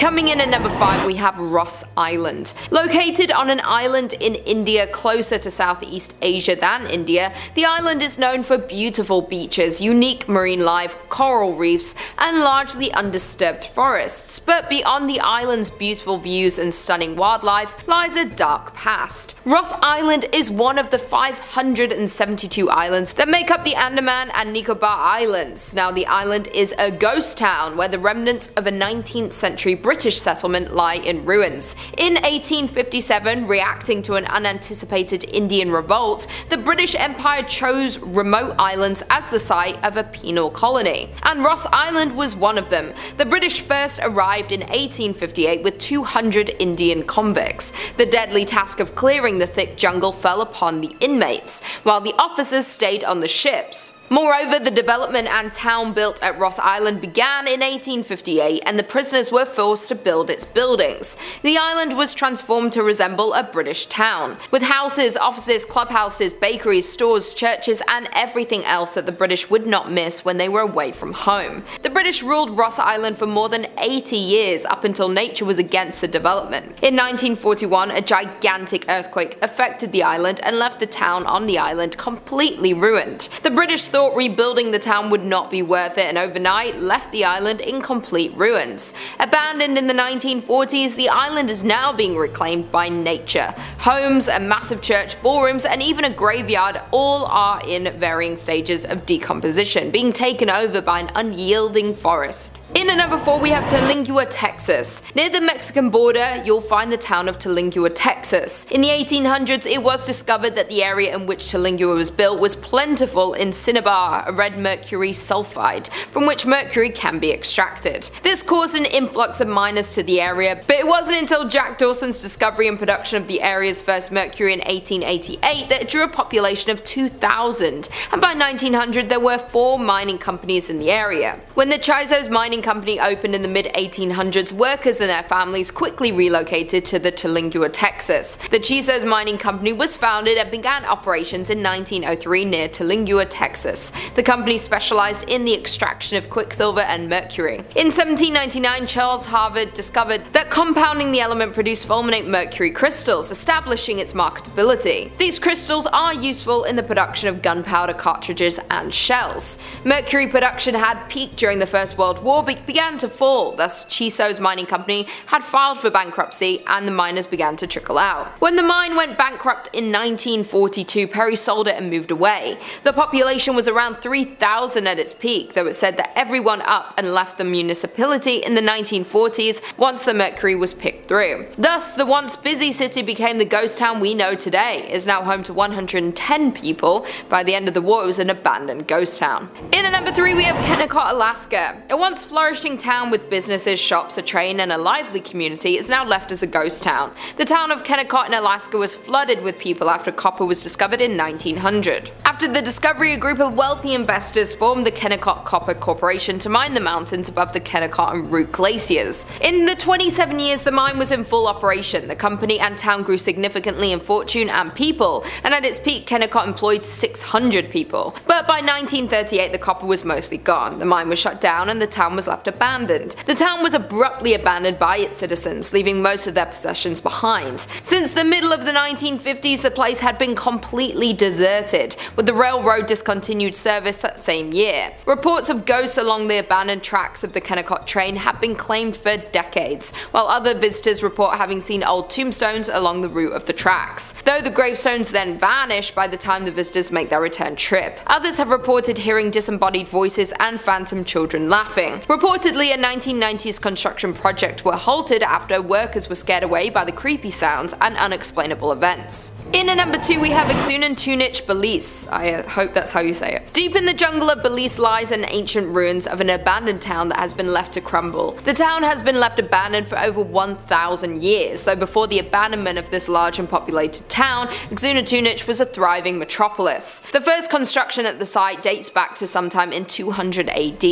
Coming in at number 5, we have Ras Island. Located on an island in India closer to Southeast Asia than India, the island is known for beautiful beaches, unique marine life, coral reefs, and largely undisturbed forests. But beyond the island's beautiful views and stunning wildlife lies a dark past. Ras Island is one of the 572 islands that make up the Andaman and Nicobar Islands. Now, the island is a ghost town where the remnants of a 19th century British settlement lie in ruins. In 1857, reacting to an unanticipated Indian revolt, the British Empire chose remote islands as the site of a penal colony, and Ras Island was one of them. The British first arrived in 1858 with 200 Indian convicts. The deadly task of clearing the thick jungle fell upon the inmates, while the officers stayed on the ships. Moreover, the development and town built at Ras Island began in 1858, and the prisoners were forced to build its buildings. The island was transformed to resemble a British town, with houses, offices, clubhouses, bakeries, stores, churches, and everything else that the British would not miss when they were away from home. The British ruled Ras Island for more than 80 years, up until nature was against the development. In 1941, a gigantic earthquake affected the island and left the town on the island completely ruined. The British thought rebuilding the town would not be worth it, and overnight left the island in complete ruins. Abandoned in the 1940s, the island is now being reclaimed by nature. Homes, a massive church, ballrooms, and even a graveyard all are in varying stages of decomposition, being taken over by an unyielding forest. In at number 4, we have Terlingua, Texas. Near the Mexican border, you'll find the town of Terlingua, Texas. In the 1800s, it was discovered that the area in which Terlingua was built was plentiful in cinnabar, a red mercury sulfide, from which mercury can be extracted. This caused an influx of miners to the area, but it wasn't until Jack Dawson's discovery and production of the area's first mercury in 1888 that it drew a population of 2,000, and by 1900 there were 4 mining companies in the area. When the Chiso's mining company opened in the mid-1800s, workers and their families quickly relocated to the Terlingua, Texas. The Chiso's mining company was founded and began operations in 1903 near Terlingua, Texas. The company specialized in the extraction of quicksilver and mercury. In 1799, Charles Harvard discovered that compounding the element produced fulminate mercury crystals, establishing its marketability. These crystals are useful in the production of gunpowder cartridges and shells. Mercury production had peaked during the First World War, but began to fall, thus Chiso's mining company had filed for bankruptcy and the miners began to trickle out. When the mine went bankrupt in 1942, Perry sold it and moved away. The population was around 3,000 at its peak, though it said that everyone up and left the municipality in the 1940s once the mercury was picked through. Thus, the once busy city became the ghost town we know today. It is now home to 110 people. By the end of the war, it was an abandoned ghost town. In at number 3, we have Kennecott, Alaska. A once flourishing town with businesses, shops, a train, and a lively community is now left as a ghost town. The town of Kennecott in Alaska was flooded with people after copper was discovered in 1900. After the discovery, a group of wealthy investors formed the Kennecott Copper Corporation to mine the mountains above the Kennecott and Root glaciers. In the 27 years the mine was in full operation, the company and town grew significantly in fortune and people, and at its peak Kennecott employed 600 people. But by 1938 the copper was mostly gone, the mine was shut down and the town was left abandoned. The town was abruptly abandoned by its citizens, leaving most of their possessions behind. Since the middle of the 1950s the place had been completely deserted, with the railroad discontinued service that same year. Reports of ghosts along the abandoned tracks of the Kennecott train have been claimed for decades, while other visitors report having seen old tombstones along the route of the tracks, though the gravestones then vanish by the time the visitors make their return trip. Others have reported hearing disembodied voices and phantom children laughing. Reportedly, a 1990s construction project were halted after workers were scared away by the creepy sounds and unexplainable events. In at number 2 we have Xunantunich, Belize. I hope that's how you say it. Deep in the jungle of Belize lies an ancient ruins of an abandoned town that has been left to crumble. The town has been left abandoned for over 1,000 years, though before the abandonment of this large and populated town, Xunantunich was a thriving metropolis. The first construction at the site dates back to sometime in 200 AD,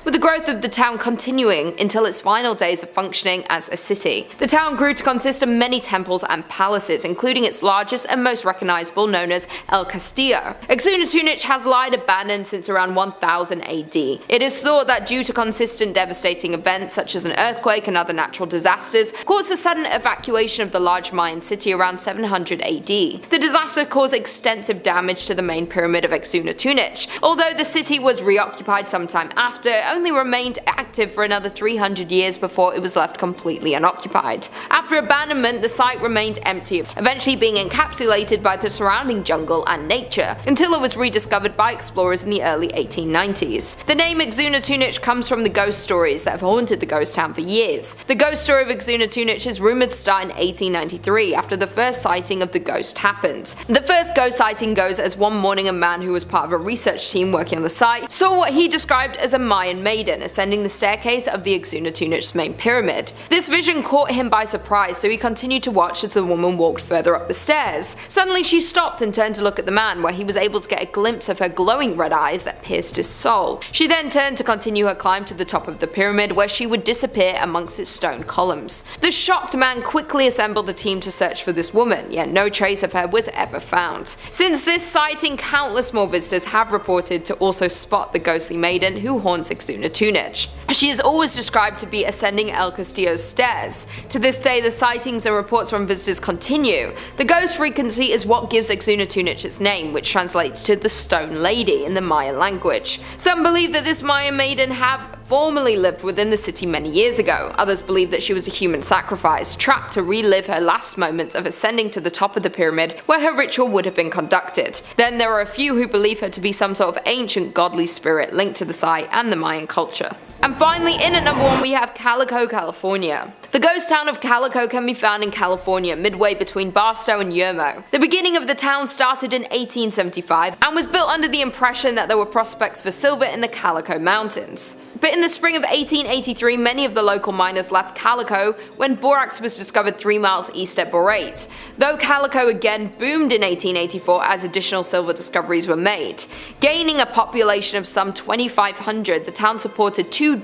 with the growth of the town continuing until its final days of functioning as a city. The town grew to consist of many temples and palaces, including its largest and most recognizable, known as El Castillo. Xunantunich has lied abandoned since around 1000 AD. It is thought that due to consistent devastating events such as an earthquake and other natural disasters, caused a sudden evacuation of the large Mayan city around 700 AD. The disaster caused extensive damage to the main pyramid of Xunantunich. Although the city was reoccupied sometime after, it only remained active for another 300 years before it was left completely unoccupied. After abandonment, the site remained empty, eventually being encapsulated by the surrounding jungle and nature, until it was rediscovered by explorers in the early 1890s. The name Xunantunich comes from the ghost stories that have haunted the ghost town for years. The ghost story of Xunantunich is rumoured to start in 1893, after the first sighting of the ghost happened. The first ghost sighting goes as one morning a man who was part of a research team working on the site saw what he described as a Mayan maiden ascending the staircase of the Xunantunich's main pyramid. This vision caught him by surprise, so he continued to watch as the woman walked further up the stairs. Suddenly she stopped and turned to look at the man, where he was able to get a glimpse of her glowing red eyes that pierced his soul. She then turned to continue her climb to the top of the pyramid, where she would disappear amongst its stone columns. The shocked man quickly assembled a team to search for this woman, yet no trace of her was ever found. Since this sighting, countless more visitors have reported to also spot the ghostly maiden who haunts Xunantunich. She is always described to be ascending El Castillo's stairs. To this day, the sightings and reports from visitors continue. The ghost frequency is what gives Xunantunich its name, which translates to the Stone Lady in the Mayan language. Some believe that this Mayan maiden have formerly lived within the city many years ago. Others believe that she was a human sacrifice, trapped to relive her last moments of ascending to the top of the pyramid where her ritual would have been conducted. Then there are a few who believe her to be some sort of ancient godly spirit linked to the site and the Mayan culture. And finally, in at number 1 we have Calico, California. The ghost town of Calico can be found in California, midway between Batsto and Cerro. The beginning of the town started in 1875 and was built under the impression that there were prospects for silver in the Calico Mountains. But in the spring of 1883, many of the local miners left Calico when borax was discovered 3 miles east at Borate. Though Calico again boomed in 1884 as additional silver discoveries were made. Gaining a population of some 2,500, the town supported 24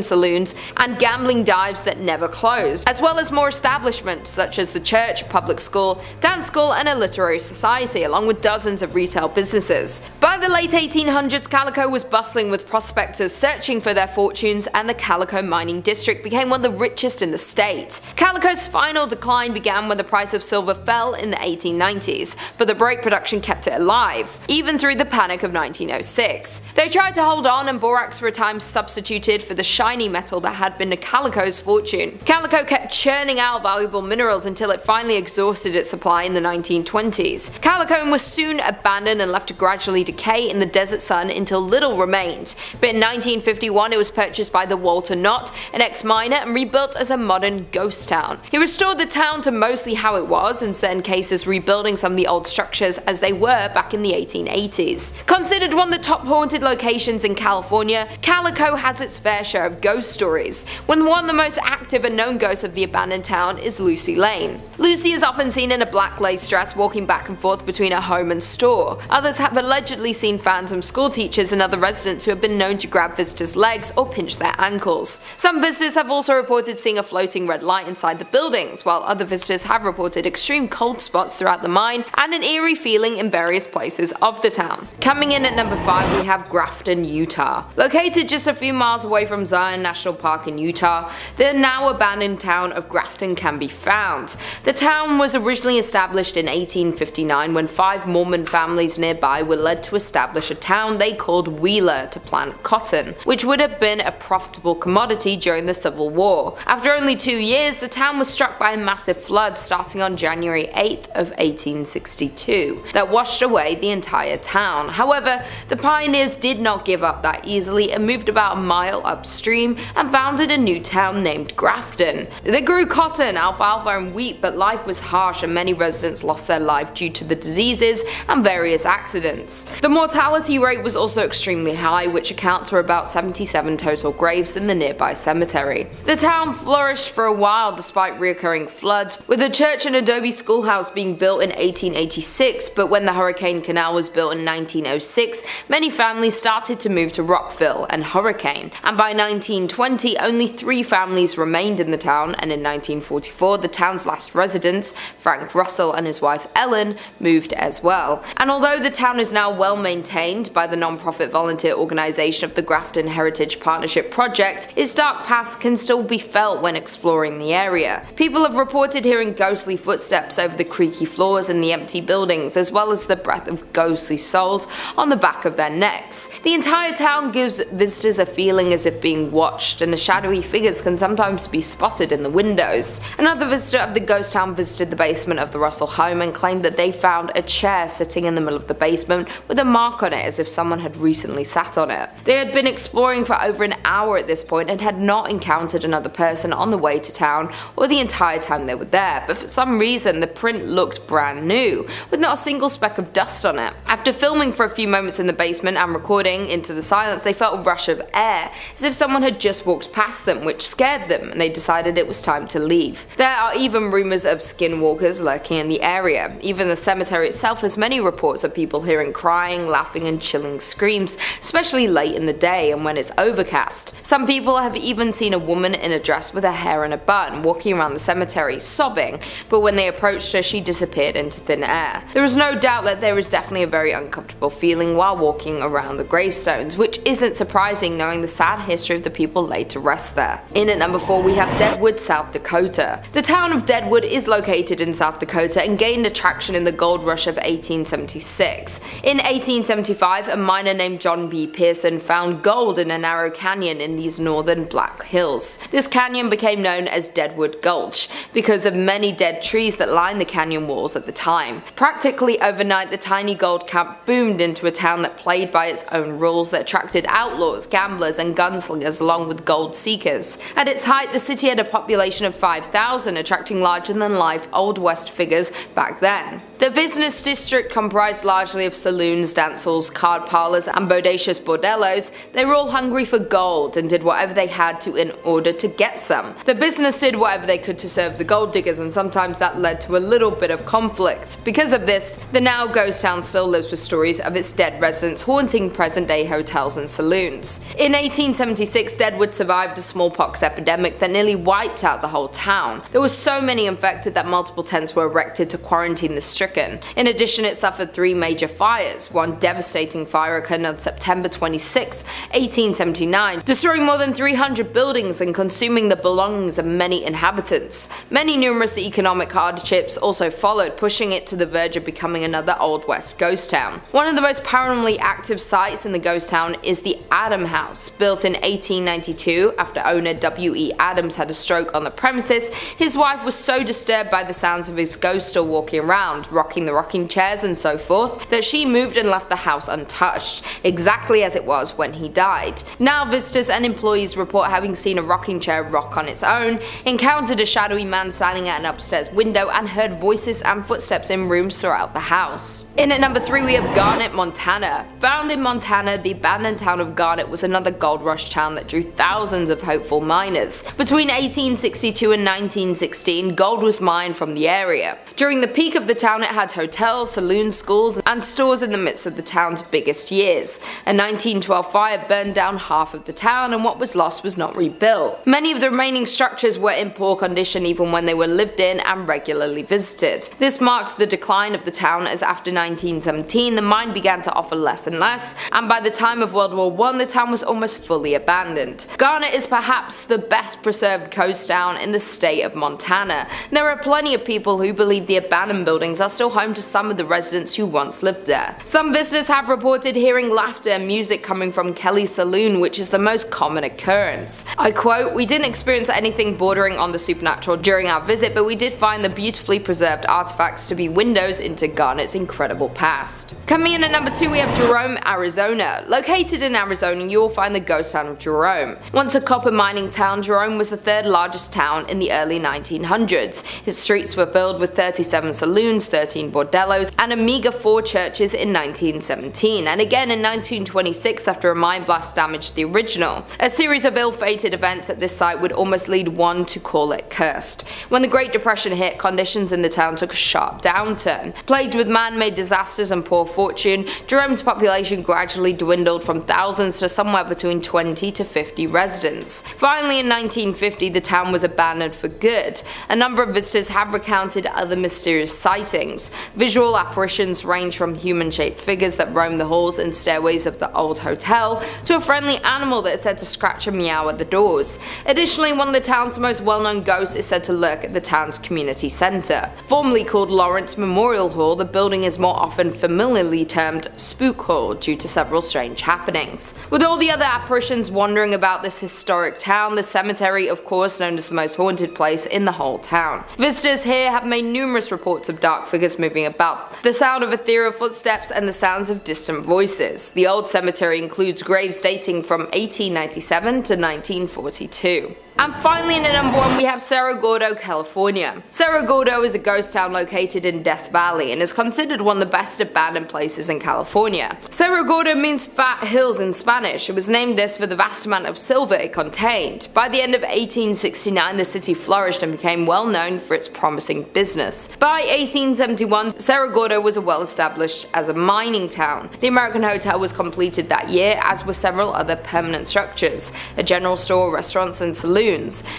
saloons and gambling dives that never closed, as well as more establishments such as the church, public school, dance school and a literary society, along with dozens of retail businesses. By the late 1800s, Calico was bustling with prospectors searching for their fortunes, and the Calico mining district became one of the richest in the state. Calico's final decline began when the price of silver fell in the 1890s, but the break production kept it alive, even through the panic of 1906. They tried to hold on, and borax for a time substituted for the shiny metal that had been Calico's fortune. Calico kept churning out valuable minerals until it finally exhausted its supply in the 1920s. Calico was soon abandoned and left to gradually decay in the desert sun until little remained, but in 1951 it was purchased by the Walter Knott, an ex-miner, and rebuilt as a modern ghost town. He restored the town to mostly how it was, in certain cases rebuilding some of the old structures as they were back in the 1880s. Considered one of the top haunted locations in California, Calico has its fair share of ghost stories, when one of the most active and known ghosts of the abandoned town is Lucy Lane. Lucy is often seen in a black lace dress walking back and forth between her home and store. Others have allegedly seen phantom school teachers and other residents who have been known to grab visitors' legs or pinch their ankles. Some visitors have also reported seeing a floating red light inside the buildings, while other visitors have reported extreme cold spots throughout the mine and an eerie feeling in various places of the town. Coming in at number 5 we have Grafton, Utah. Located just a few miles away from Zion National Park in Utah, the now abandoned town of Grafton can be found. The town was originally established in 1859 when 5 Mormon families nearby were led to establish a town they called Wheeler to plant cotton, which would have been a profitable commodity during the Civil War. After only 2 years, the town was struck by a massive flood starting on January 8th of 1862 that washed away the entire town. However, the pioneers did not give up that easily and moved about a mile upstream and founded a new town named Grafton. They grew cotton, alfalfa and wheat, but life was harsh and many residents lost their life due to the diseases and various accidents. The mortality rate was also extremely high, which accounts for about 77 total graves in the nearby cemetery. The town flourished for a while despite recurring floods, with a church and adobe schoolhouse being built in 1886, but when the Hurricane Canal was built in 1906, many families started to move to Rockville and Hurricane, and by 1920 only 3 families remained in the town, and in 1944 the town's last residents, Frank Russell and his wife Ellen, moved as well. And although the town is now well maintained by the non-profit volunteer organisation of the Grafton Heritage Partnership Project, its dark past can still be felt when exploring the area. People have reported hearing ghostly footsteps over the creaky floors in the empty buildings, as well as the breath of ghostly souls on the back of their necks. The entire town gives visitors a feeling as if being watched, and the shadowy figures can sometimes be spotted in the windows. Another visitor of the ghost town visited the basement of the Russell home and claimed that they found a chair sitting in the middle of the basement with a mark on it as if someone had recently sat on it. They had been exploring for over an hour at this point and had not encountered another person on the way to town or the entire time they were there, but for some reason the print looked brand new, with not a single speck of dust on it. After filming for a few moments in the basement and recording into the silence, they felt a rush of air, as if someone had just walked past them, which scared them, and they decided it was time to leave. There are even rumours of skinwalkers lurking in the area. Even the cemetery itself has many reports of people hearing crying, laughing and chilling screams, especially late in the day and when it's overcast. Some people have even seen a woman in a dress with her hair in a bun walking around the cemetery sobbing, but when they approached her she disappeared into thin air. There is no doubt that there is definitely a very uncomfortable feeling while walking around the gravestones, which isn't surprising knowing the sad history of the people laid to rest there. In at number 4 we have Deadwood, South Dakota. The town of Deadwood is located in South Dakota and gained attraction in the gold rush of 1876. In 1875, a miner named John B. Pearson found gold in a narrow canyon in these northern Black Hills. This canyon became known as Deadwood Gulch because of many dead trees that lined the canyon walls at the time. Practically overnight, the tiny gold camp boomed into a town that played by its own rules that attracted outlaws, gamblers and gunslingers along with gold seekers. At its height, the city had a population of 5,000, attracting larger-than-life Old West figures back then. The business district comprised largely of saloons, dance halls, card parlors, and bodacious bordellos. They were all hungry for gold and did whatever they had to in order to get some. The business did whatever they could to serve the gold diggers, and sometimes that led to a little bit of conflict. Because of this, the now ghost town still lives with stories of its dead residents haunting present-day hotels and saloons. In 1876, Deadwood survived a smallpox epidemic that nearly wiped out the whole town. There were so many infected that multiple tents were erected to quarantine the stricken. In addition, it suffered 3 major fires. One devastating fire occurred on September 26, 1879, destroying more than 300 buildings and consuming the belongings of many inhabitants. Many numerous economic hardships also followed, pushing it to the verge of becoming another Old West ghost town. One of the most paranormally active sites in the ghost town is the Adam House. Built in 1892 after owner W.E. Adams had a stroke on the premises, his wife was so disturbed by the sounds of his ghost still walking around, rocking the rocking chairs and so forth, that she moved and left the house untouched, exactly as it was when he died. Now visitors and employees report having seen a rocking chair rock on its own, encountered a shadowy man standing at an upstairs window, and heard voices and footsteps in rooms throughout the house. In at number 3 we have Garnet, Montana. Found in Montana, the abandoned town of Garnet was another gold rush town that drew thousands of hopeful miners. Between 1862 and 1916, gold was mined from the area. During the peak of the town, it had hotels, saloons, schools, and stores in the midst of the town's biggest years. A 1912 fire burned down half of the town, and what was lost was not rebuilt. Many of the remaining structures were in poor condition even when they were lived in and regularly visited. This marked the decline of the town, as after 1917 the mine began to offer less and less, and by the time of World War I the town was almost fully abandoned. Garnet is perhaps the best preserved coast town in the state of Montana. There are plenty of people who believe the abandoned buildings are still home to some of the residents who once lived there. Some visitors have reported hearing laughter and music coming from Kelly's Saloon, which is the most common occurrence. I quote, "We didn't experience anything bordering on the supernatural during our visit, but we did find the beautifully preserved artifacts to be windows into Garnet's incredible past." Coming in at number 2 we have Jerome, Arizona. Located in Arizona, you will find the ghost town of Jerome. Once a copper mining town, Jerome was the 3rd largest town in the early 1900s. Its streets were filled with 37 saloons, 13 bordellos, and a meager 4 churches in 1917, and again in 1926 after a mine blast damaged the original. A series of ill-fated events at this site would almost lead one to call it cursed. When the Great Depression hit, conditions in the town took a sharp downturn. Plagued with man-made disasters and poor fortune, Jerome's population gradually dwindled from thousands to somewhere between 20 to 50 residents. Finally, in 1950, the town was abandoned for good. A number of visitors have recounted other mysterious sightings. Visual apparitions range from human-shaped figures that roam the halls and stairways of the old hotel to a friendly animal that is said to scratch and meow at the doors. Additionally, one of the town's most well-known ghosts is said to lurk at the town's community centre. Formerly called Lawrence Memorial Hall, the building is more often familiarly termed Spook Hall due to several strange happenings. With all the other apparitions wandering about this historic town, the cemetery, of course, known as the most haunted place in the whole town. Visitors here have made numerous reports of dark figures moving about, the sound of ethereal footsteps, and the sounds of distant voices. The old cemetery includes graves dating from 1897 to 1942. And finally, in at number 1, we have Cerro Gordo, California. Cerro Gordo is a ghost town located in Death Valley and is considered one of the best abandoned places in California. Cerro Gordo means fat hills in Spanish. It was named this for the vast amount of silver it contained. By the end of 1869, the city flourished and became well known for its promising business. By 1871, Cerro Gordo was well established as a mining town. The American Hotel was completed that year, as were several other permanent structures, a general store, restaurants, and saloons.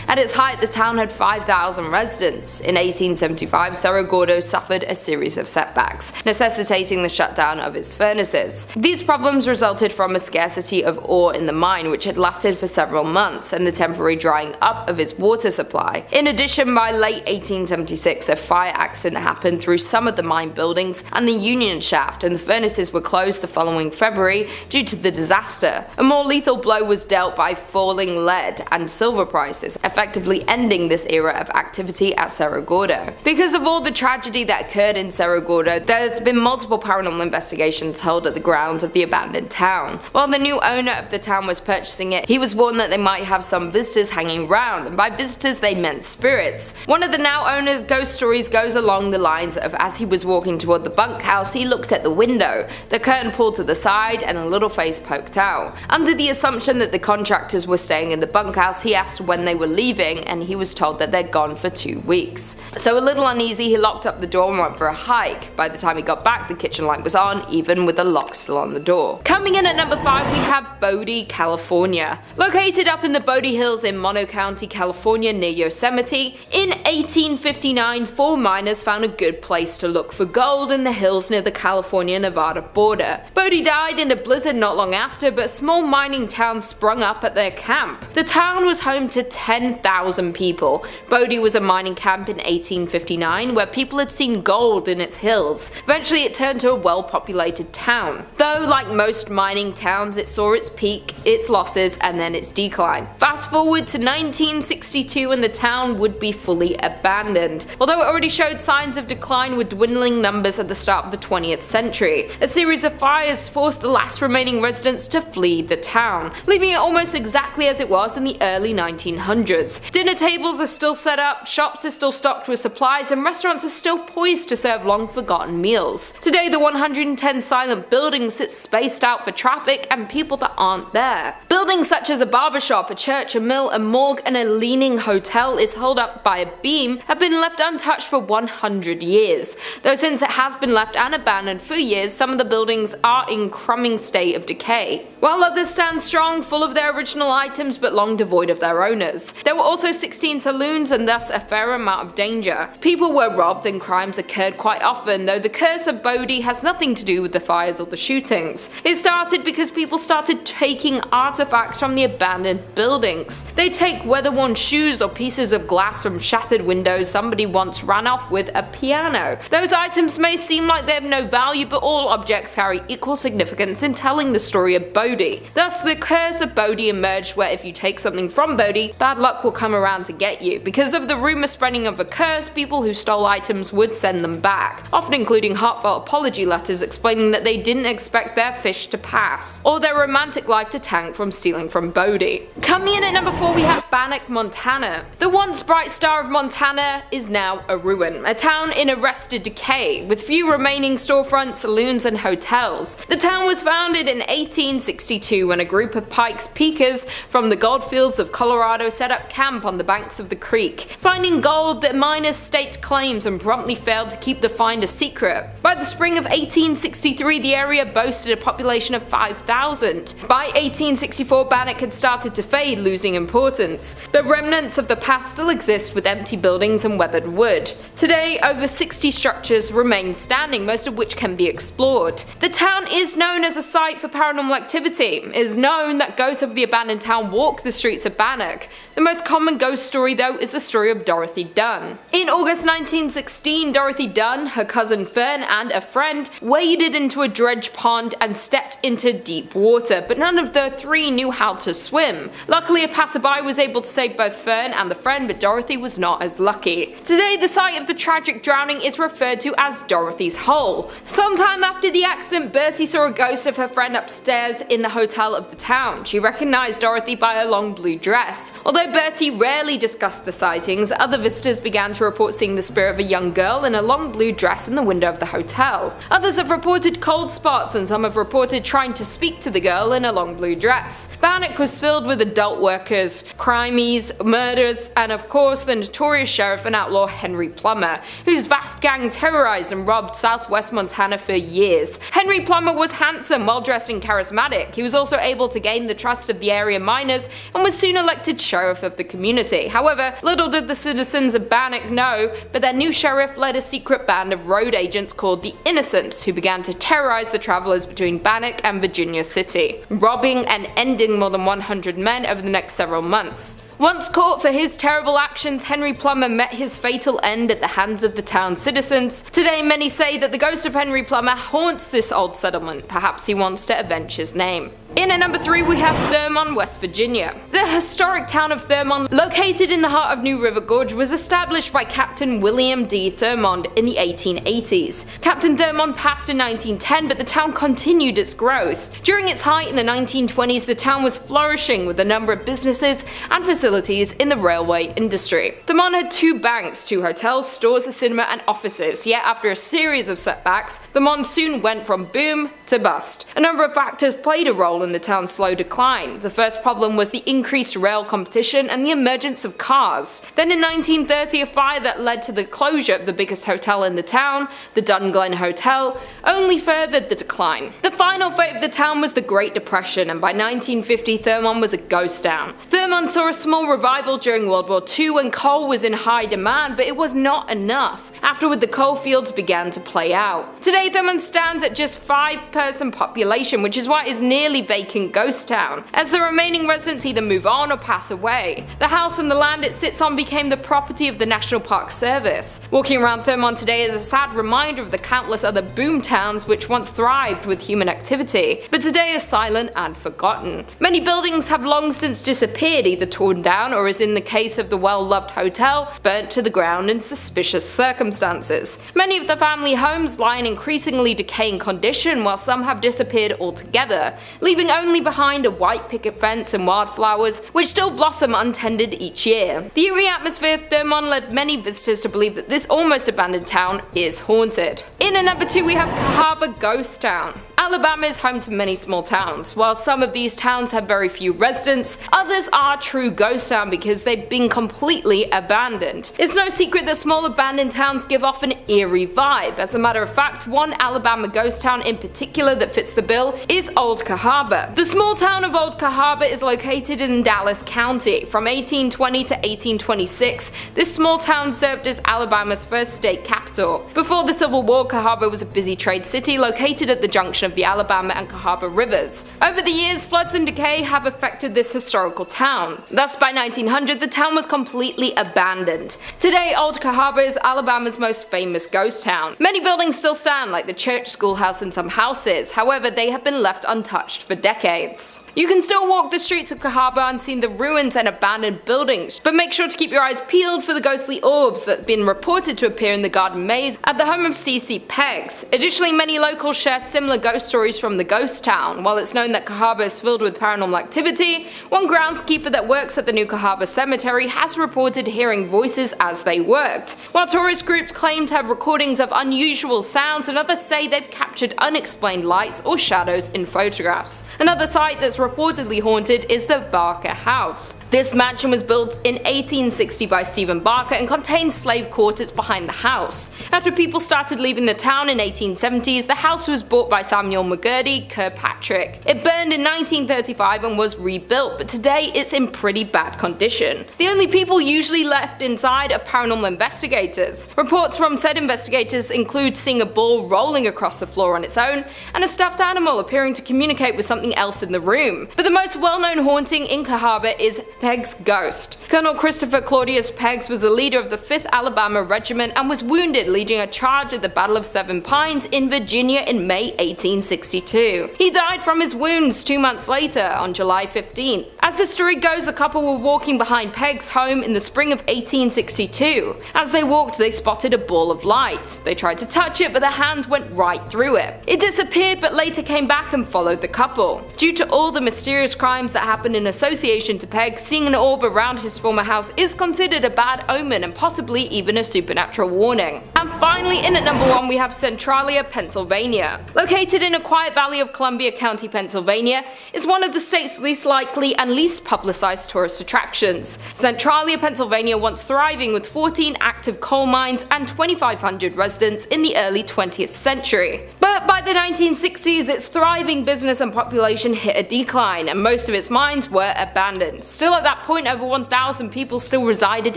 At its height, the town had 5,000 residents. In 1875, Cerro Gordo suffered a series of setbacks, necessitating the shutdown of its furnaces. These problems resulted from a scarcity of ore in the mine, which had lasted for several months, and the temporary drying up of its water supply. In addition, by late 1876, a fire accident happened through some of the mine buildings and the union shaft, and the furnaces were closed the following February due to the disaster. A more lethal blow was dealt by falling lead and silver prices, effectively ending this era of activity at Cerro Gordo. Because of all the tragedy that occurred in Cerro Gordo, there's been multiple paranormal investigations held at the grounds of the abandoned town. While the new owner of the town was purchasing it, he was warned that they might have some visitors hanging around, and by visitors they meant spirits. One of the now owner's ghost stories goes along the lines of, as he was walking toward the bunkhouse, he looked at the window, the curtain pulled to the side, and a little face poked out. Under the assumption that the contractors were staying in the bunkhouse, he asked when they were leaving, and he was told that they're gone for 2 weeks. So a little uneasy, he locked up the door and went for a hike. By the time he got back, the kitchen light was on, even with the lock still on the door. Coming in at number 5, we have Bodie, California. Located up in the Bodie Hills in Mono County, California, near Yosemite, in 1859, 4 miners found a good place to look for gold in the hills near the California-Nevada border. Bodie died in a blizzard not long after, but a small mining town sprung up at their camp. The town was home to 10,000 people. Bodie was a mining camp in 1859 where people had seen gold in its hills. Eventually it turned to a well-populated town. Though, like most mining towns, it saw its peak, its losses, and then its decline. Fast forward to 1962 and the town would be fully abandoned. Although it already showed signs of decline with dwindling numbers at the start of the 20th century, a series of fires forced the last remaining residents to flee the town, leaving it almost exactly as it was in the early 1900s. Dinner tables are still set up, shops are still stocked with supplies, and restaurants are still poised to serve long-forgotten meals. Today, the 110 silent buildings sit spaced out for traffic and people that aren't there. Buildings such as a barbershop, a church, a mill, a morgue, and a leaning hotel is held up by a beam have been left untouched for 100 years. Though since it has been left and abandoned for years, some of the buildings are in crumbling state of decay, while others stand strong, full of their original items but long devoid of their owners. There were also 16 saloons and thus a fair amount of danger. People were robbed and crimes occurred quite often, though the curse of Bodie has nothing to do with the fires or the shootings. It started because people started taking artifacts from the abandoned buildings. They take weather-worn shoes or pieces of glass from shattered windows. Somebody once ran off with a piano. Those items may seem like they have no value, but all objects carry equal significance in telling the story of Bodie. Thus, the curse of Bodie emerged, where if you take something from Bodie, bad luck will come around to get you. Because of the rumor spreading of a curse, people who stole items would send them back, often including heartfelt apology letters explaining that they didn't expect their fish to pass, or their romantic life to tank from stealing from Bodie. Coming in at number 4, we have Bannack, Montana. The once bright star of Montana is now a ruin, a town in arrested decay, with few remaining storefronts, saloons, and hotels. The town was founded in 1862 when a group of Pikes Peakers from the goldfields of Colorado Colorado set up camp on the banks of the creek. Finding gold, the miners staked claims and promptly failed to keep the find a secret. By the spring of 1863, the area boasted a population of 5,000. By 1864, Bannack had started to fade, losing importance. The remnants of the past still exist with empty buildings and weathered wood. Today, over 60 structures remain standing, most of which can be explored. The town is known as a site for paranormal activity. It is known that ghosts of the abandoned town walk the streets of Bannack. The most common ghost story, though, is the story of Dorothy Dunn. In August 1916, Dorothy Dunn, her cousin Fern, and a friend waded into a dredge pond and stepped into deep water, but none of the three knew how to swim. Luckily, a passerby was able to save both Fern and the friend, but Dorothy was not as lucky. Today, the site of the tragic drowning is referred to as Dorothy's Hole. Sometime after the accident, Bertie saw a ghost of her friend upstairs in the hotel of the town. She recognized Dorothy by her long blue dress. Although Bertie rarely discussed the sightings, other visitors began to report seeing the spirit of a young girl in a long blue dress in the window of the hotel. Others have reported cold spots, and some have reported trying to speak to the girl in a long blue dress. Bannack was filled with adult workers, crimes, murders, and of course the notorious sheriff and outlaw Henry Plummer, whose vast gang terrorized and robbed southwest Montana for years. Henry Plummer was handsome, well-dressed and charismatic. He was also able to gain the trust of the area miners and was soon elected sheriff of the community. However, little did the citizens of Bannack know, but their new sheriff led a secret band of road agents called the Innocents, who began to terrorize the travelers between Bannack and Virginia City, robbing and ending more than 100 men over the next several months. Once caught for his terrible actions, Henry Plummer met his fatal end at the hands of the town's citizens. Today, many say that the ghost of Henry Plummer haunts this old settlement. Perhaps he wants to avenge his name. In at number 3, we have Thurmond, West Virginia. The historic town of Thurmond, located in the heart of New River Gorge, was established by Captain William D. Thurmond in the 1880s. Captain Thurmond passed in 1910, but the town continued its growth. During its height in the 1920s, the town was flourishing with a number of businesses and facilities in the railway industry. Thurmond had 2 banks, 2 hotels, stores, a cinema, and offices. Yet after a series of setbacks, the monsoon went from boom to bust. A number of factors played a role in the town's slow decline. The first problem was the increased rail competition and the emergence of cars. Then in 1930, a fire that led to the closure of the biggest hotel in the town, the Glen Hotel, only furthered the decline. The final fate of the town was the Great Depression, and by 1950, Thurmond was a ghost town. Thurmond saw a small revival during World War II when coal was in high demand, but it was not enough. Afterward, the coal fields began to play out. Today, Thurmond stands at just 5-person population, which is why it is nearly vacant ghost town, as the remaining residents either move on or pass away. The house and the land it sits on became the property of the National Park Service. Walking around Thurmond today is a sad reminder of the countless other boom towns which once thrived with human activity, but today are silent and forgotten. Many buildings have long since disappeared, either torn down or, as in the case of the well-loved hotel, burnt to the ground in suspicious circumstances. Many of the family homes lie in increasingly decaying condition, while some have disappeared altogether, leaving only behind a white picket fence and wildflowers which still blossom untended each year. The eerie atmosphere of Thurmond led many visitors to believe that this almost abandoned town is haunted. In at number 2, we have Cahawba Ghost Town. Alabama is home to many small towns. While some of these towns have very few residents, others are true ghost town because they've been completely abandoned. It's no secret that small abandoned towns give off an eerie vibe. As a matter of fact, one Alabama ghost town in particular that fits the bill is Old Cahawba. The small town of Old Cahawba is located in Dallas County. From 1820 to 1826, this small town served as Alabama's first state capital. Before the Civil War, Cahawba was a busy trade city located at the junction of the Alabama and Cahawba rivers. Over the years, floods and decay have affected this historical town. Thus, by 1900, the town was completely abandoned. Today, Old Cahawba is Alabama's most famous ghost town. Many buildings still stand, like the church, schoolhouse, and some houses. However, they have been left untouched for decades. You can still walk the streets of Cahawba and see the ruins and abandoned buildings, but make sure to keep your eyes peeled for the ghostly orbs that have been reported to appear in the garden maze at the home of C.C. Peggs. Additionally, many locals share similar ghost ghost stories from the ghost town. While it's known that Cahawba is filled with paranormal activity, one groundskeeper that works at the new Cahawba cemetery has reported hearing voices as they worked. While tourist groups claim to have recordings of unusual sounds, and others say they've captured unexplained lights or shadows in photographs. Another site that's reportedly haunted is the Barker House. This mansion was built in 1860 by Stephen Barker and contained slave quarters behind the house. After people started leaving the town in 1870s, the house was bought by Samuel McGurdy Kirkpatrick. It burned in 1935 and was rebuilt, but today it's in pretty bad condition. The only people usually left inside are paranormal investigators. Reports from said investigators include seeing a ball rolling across the floor on its own, and a stuffed animal appearing to communicate with something else in the room. But the most well-known haunting in Cahawba is Pegg's ghost. Colonel Christopher Claudius Peggs was the leader of the 5th Alabama Regiment and was wounded leading a charge at the Battle of Seven Pines in Virginia in May 1862. He died from his wounds 2 months later, on July 15th. As the story goes, a couple were walking behind Pegg's home in the spring of 1862. As they walked, they spotted a ball of light. They tried to touch it, but their hands went right through it. It disappeared, but later came back and followed the couple. Due to all the mysterious crimes that happened in association to Pegg, seeing an orb around his former house is considered a bad omen and possibly even a supernatural warning. And finally, in at number 1 we have Centralia, Pennsylvania. Located in a quiet valley of Columbia County, Pennsylvania, is one of the state's least likely and least publicized tourist attractions. Centralia, Pennsylvania once thriving with 14 active coal mines and 2,500 residents in the early 20th century. But by the 1960s, its thriving business and population hit a decline, and most of its mines were abandoned. Still at that point, over 1,000 people still resided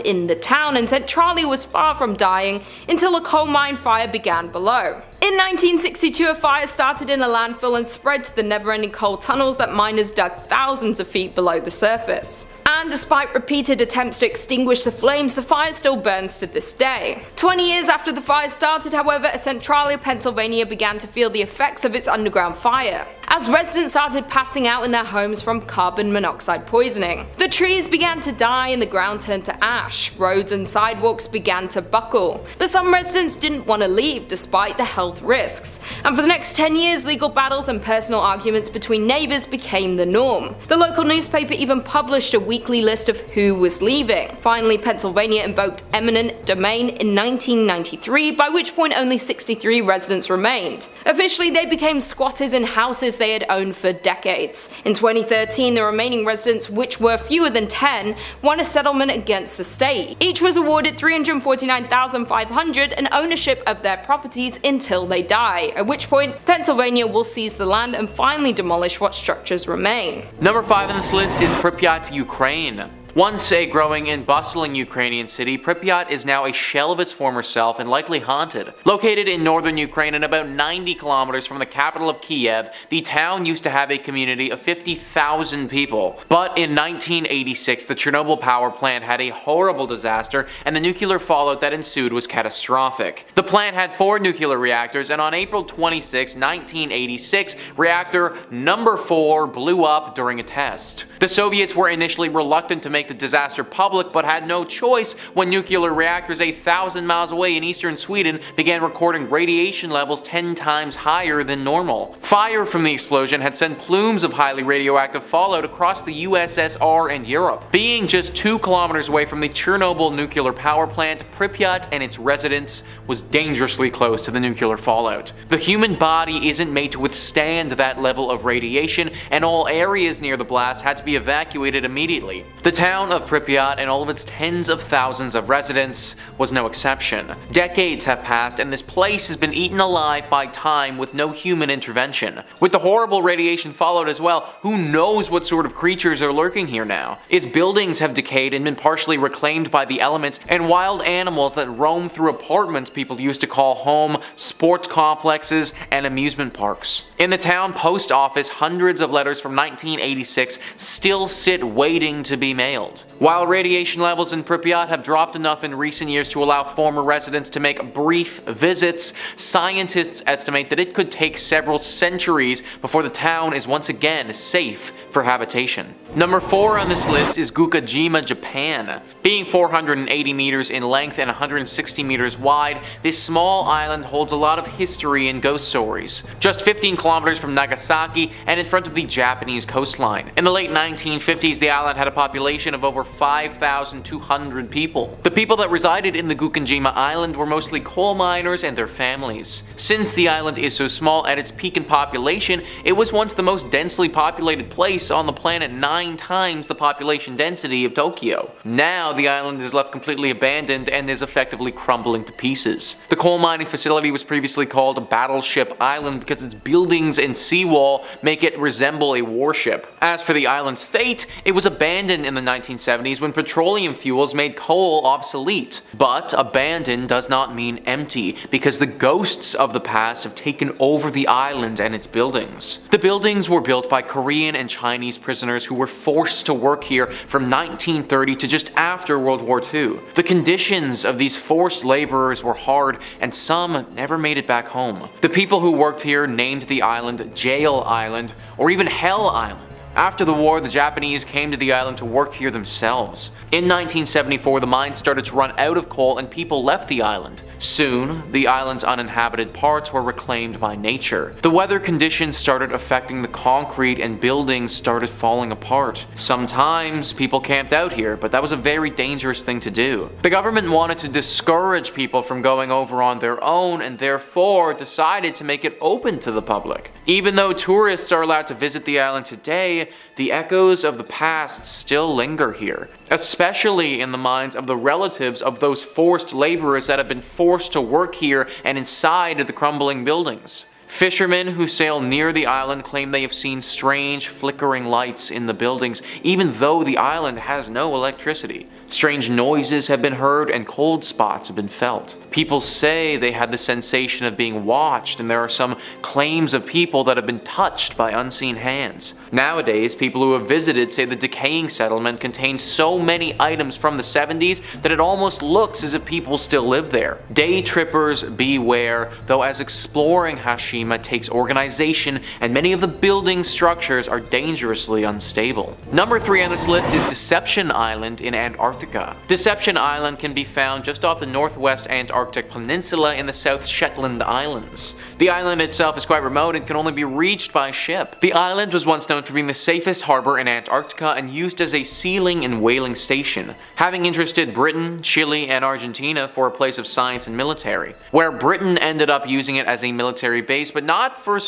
in the town, and Centralia was far from dying until a coal mine fire began below. In 1962, a fire started in a landfill and spread to the never-ending coal tunnels that miners dug thousands of feet below the surface. And despite repeated attempts to extinguish the flames, the fire still burns to this day. 20 years after the fire started, however, Centralia, Pennsylvania began to feel the effects of its underground fire, as residents started passing out in their homes from carbon monoxide poisoning. The trees began to die and the ground turned to ash. Roads and sidewalks began to buckle. But some residents didn't want to leave despite the health risks, and for the next 10 years, legal battles and personal arguments between neighbors became the norm. The local newspaper even published a weekly list of who was leaving. Finally, Pennsylvania invoked eminent domain in 1993, by which point only 63 residents remained. Officially, they became squatters in houses they had owned for decades. In 2013, the remaining residents, which were fewer than 10, won a settlement against the state. Each was awarded $349,500 and ownership of their properties until they die, at which point Pennsylvania will seize the land and finally demolish what structures remain. Number 5 on this list is Pripyat, Ukraine. Once a growing and bustling Ukrainian city, Pripyat is now a shell of its former self and likely haunted. Located in northern Ukraine and about 90 kilometers from the capital of Kiev, the town used to have a community of 50,000 people. But in 1986, the Chernobyl power plant had a horrible disaster, and the nuclear fallout that ensued was catastrophic. The plant had 4 nuclear reactors, and on April 26, 1986, reactor number 4 blew up during a test. The Soviets were initially reluctant to make the disaster public, but had no choice when nuclear reactors 1,000 miles away in eastern Sweden began recording radiation levels 10 times higher than normal. Fire from the explosion had sent plumes of highly radioactive fallout across the USSR and Europe. Being just 2 kilometers away from the Chernobyl nuclear power plant, Pripyat and its residents was dangerously close to the nuclear fallout. The human body isn't made to withstand that level of radiation, and all areas near the blast had to be evacuated immediately. The town of Pripyat and all of its tens of thousands of residents was no exception. Decades have passed and this place has been eaten alive by time with no human intervention. With the horrible radiation fallout as well, who knows what sort of creatures are lurking here now? Its buildings have decayed and been partially reclaimed by the elements, and wild animals that roam through apartments people used to call home, sports complexes, and amusement parks. In the town post office, hundreds of letters from 1986 still still sit waiting to be mailed. While radiation levels in Pripyat have dropped enough in recent years to allow former residents to make brief visits, scientists estimate that it could take several centuries before the town is once again safe for habitation. Number 4 on this list is Gunkanjima, Japan. Being 480 meters in length and 160 meters wide, this small island holds a lot of history and ghost stories. Just 15 kilometers from Nagasaki and in front of the Japanese coastline. In the late 1950s, the island had a population of over 5,200 people. The people that resided in the Gunkanjima island were mostly coal miners and their families. Since the island is so small, at its peak in population, it was once the most densely populated place on the planet, 9 times the population density of Tokyo. Now the island is left completely abandoned and is effectively crumbling to pieces. The coal mining facility was previously called Battleship Island because its buildings and seawall make it resemble a warship. As for the island's fate, it was abandoned in the 1970s when petroleum fuels made coal obsolete. But abandoned does not mean empty, because the ghosts of the past have taken over the island and its buildings. The buildings were built by Korean and Chinese prisoners who were forced to work here from 1930 to just after World War II. The conditions of these forced laborers were hard, and some never made it back home. The people who worked here named the island Jail Island, or even Hell Island. After the war, the Japanese came to the island to work here themselves. In 1974, the mines started to run out of coal and people left the island. Soon, the island's uninhabited parts were reclaimed by nature. The weather conditions started affecting the concrete and buildings started falling apart. Sometimes people camped out here, but that was a very dangerous thing to do. The government wanted to discourage people from going over on their own and therefore decided to make it open to the public. Even though tourists are allowed to visit the island today, the echoes of the past still linger here, especially in the minds of the relatives of those forced laborers that have been forced to work here and inside the crumbling buildings. Fishermen who sail near the island claim they have seen strange flickering lights in the buildings, even though the island has no electricity. Strange noises have been heard and cold spots have been felt. People say they had the sensation of being watched, and there are some claims of people that have been touched by unseen hands. Nowadays, people who have visited say the decaying settlement contains so many items from the 70s that it almost looks as if people still live there. Day trippers beware, though, as exploring Hashima takes organization and many of the building structures are dangerously unstable. Number 3 on this list is Deception Island in Antarctica. Deception Island can be found just off the northwest Antarctic Peninsula in the South Shetland Islands. The island itself is quite remote and can only be reached by ship. The island was once known for being the safest harbor in Antarctica and used as a sealing and whaling station, having interested Britain, Chile, and Argentina for a place of science and military, where Britain ended up using it as a military base, but not for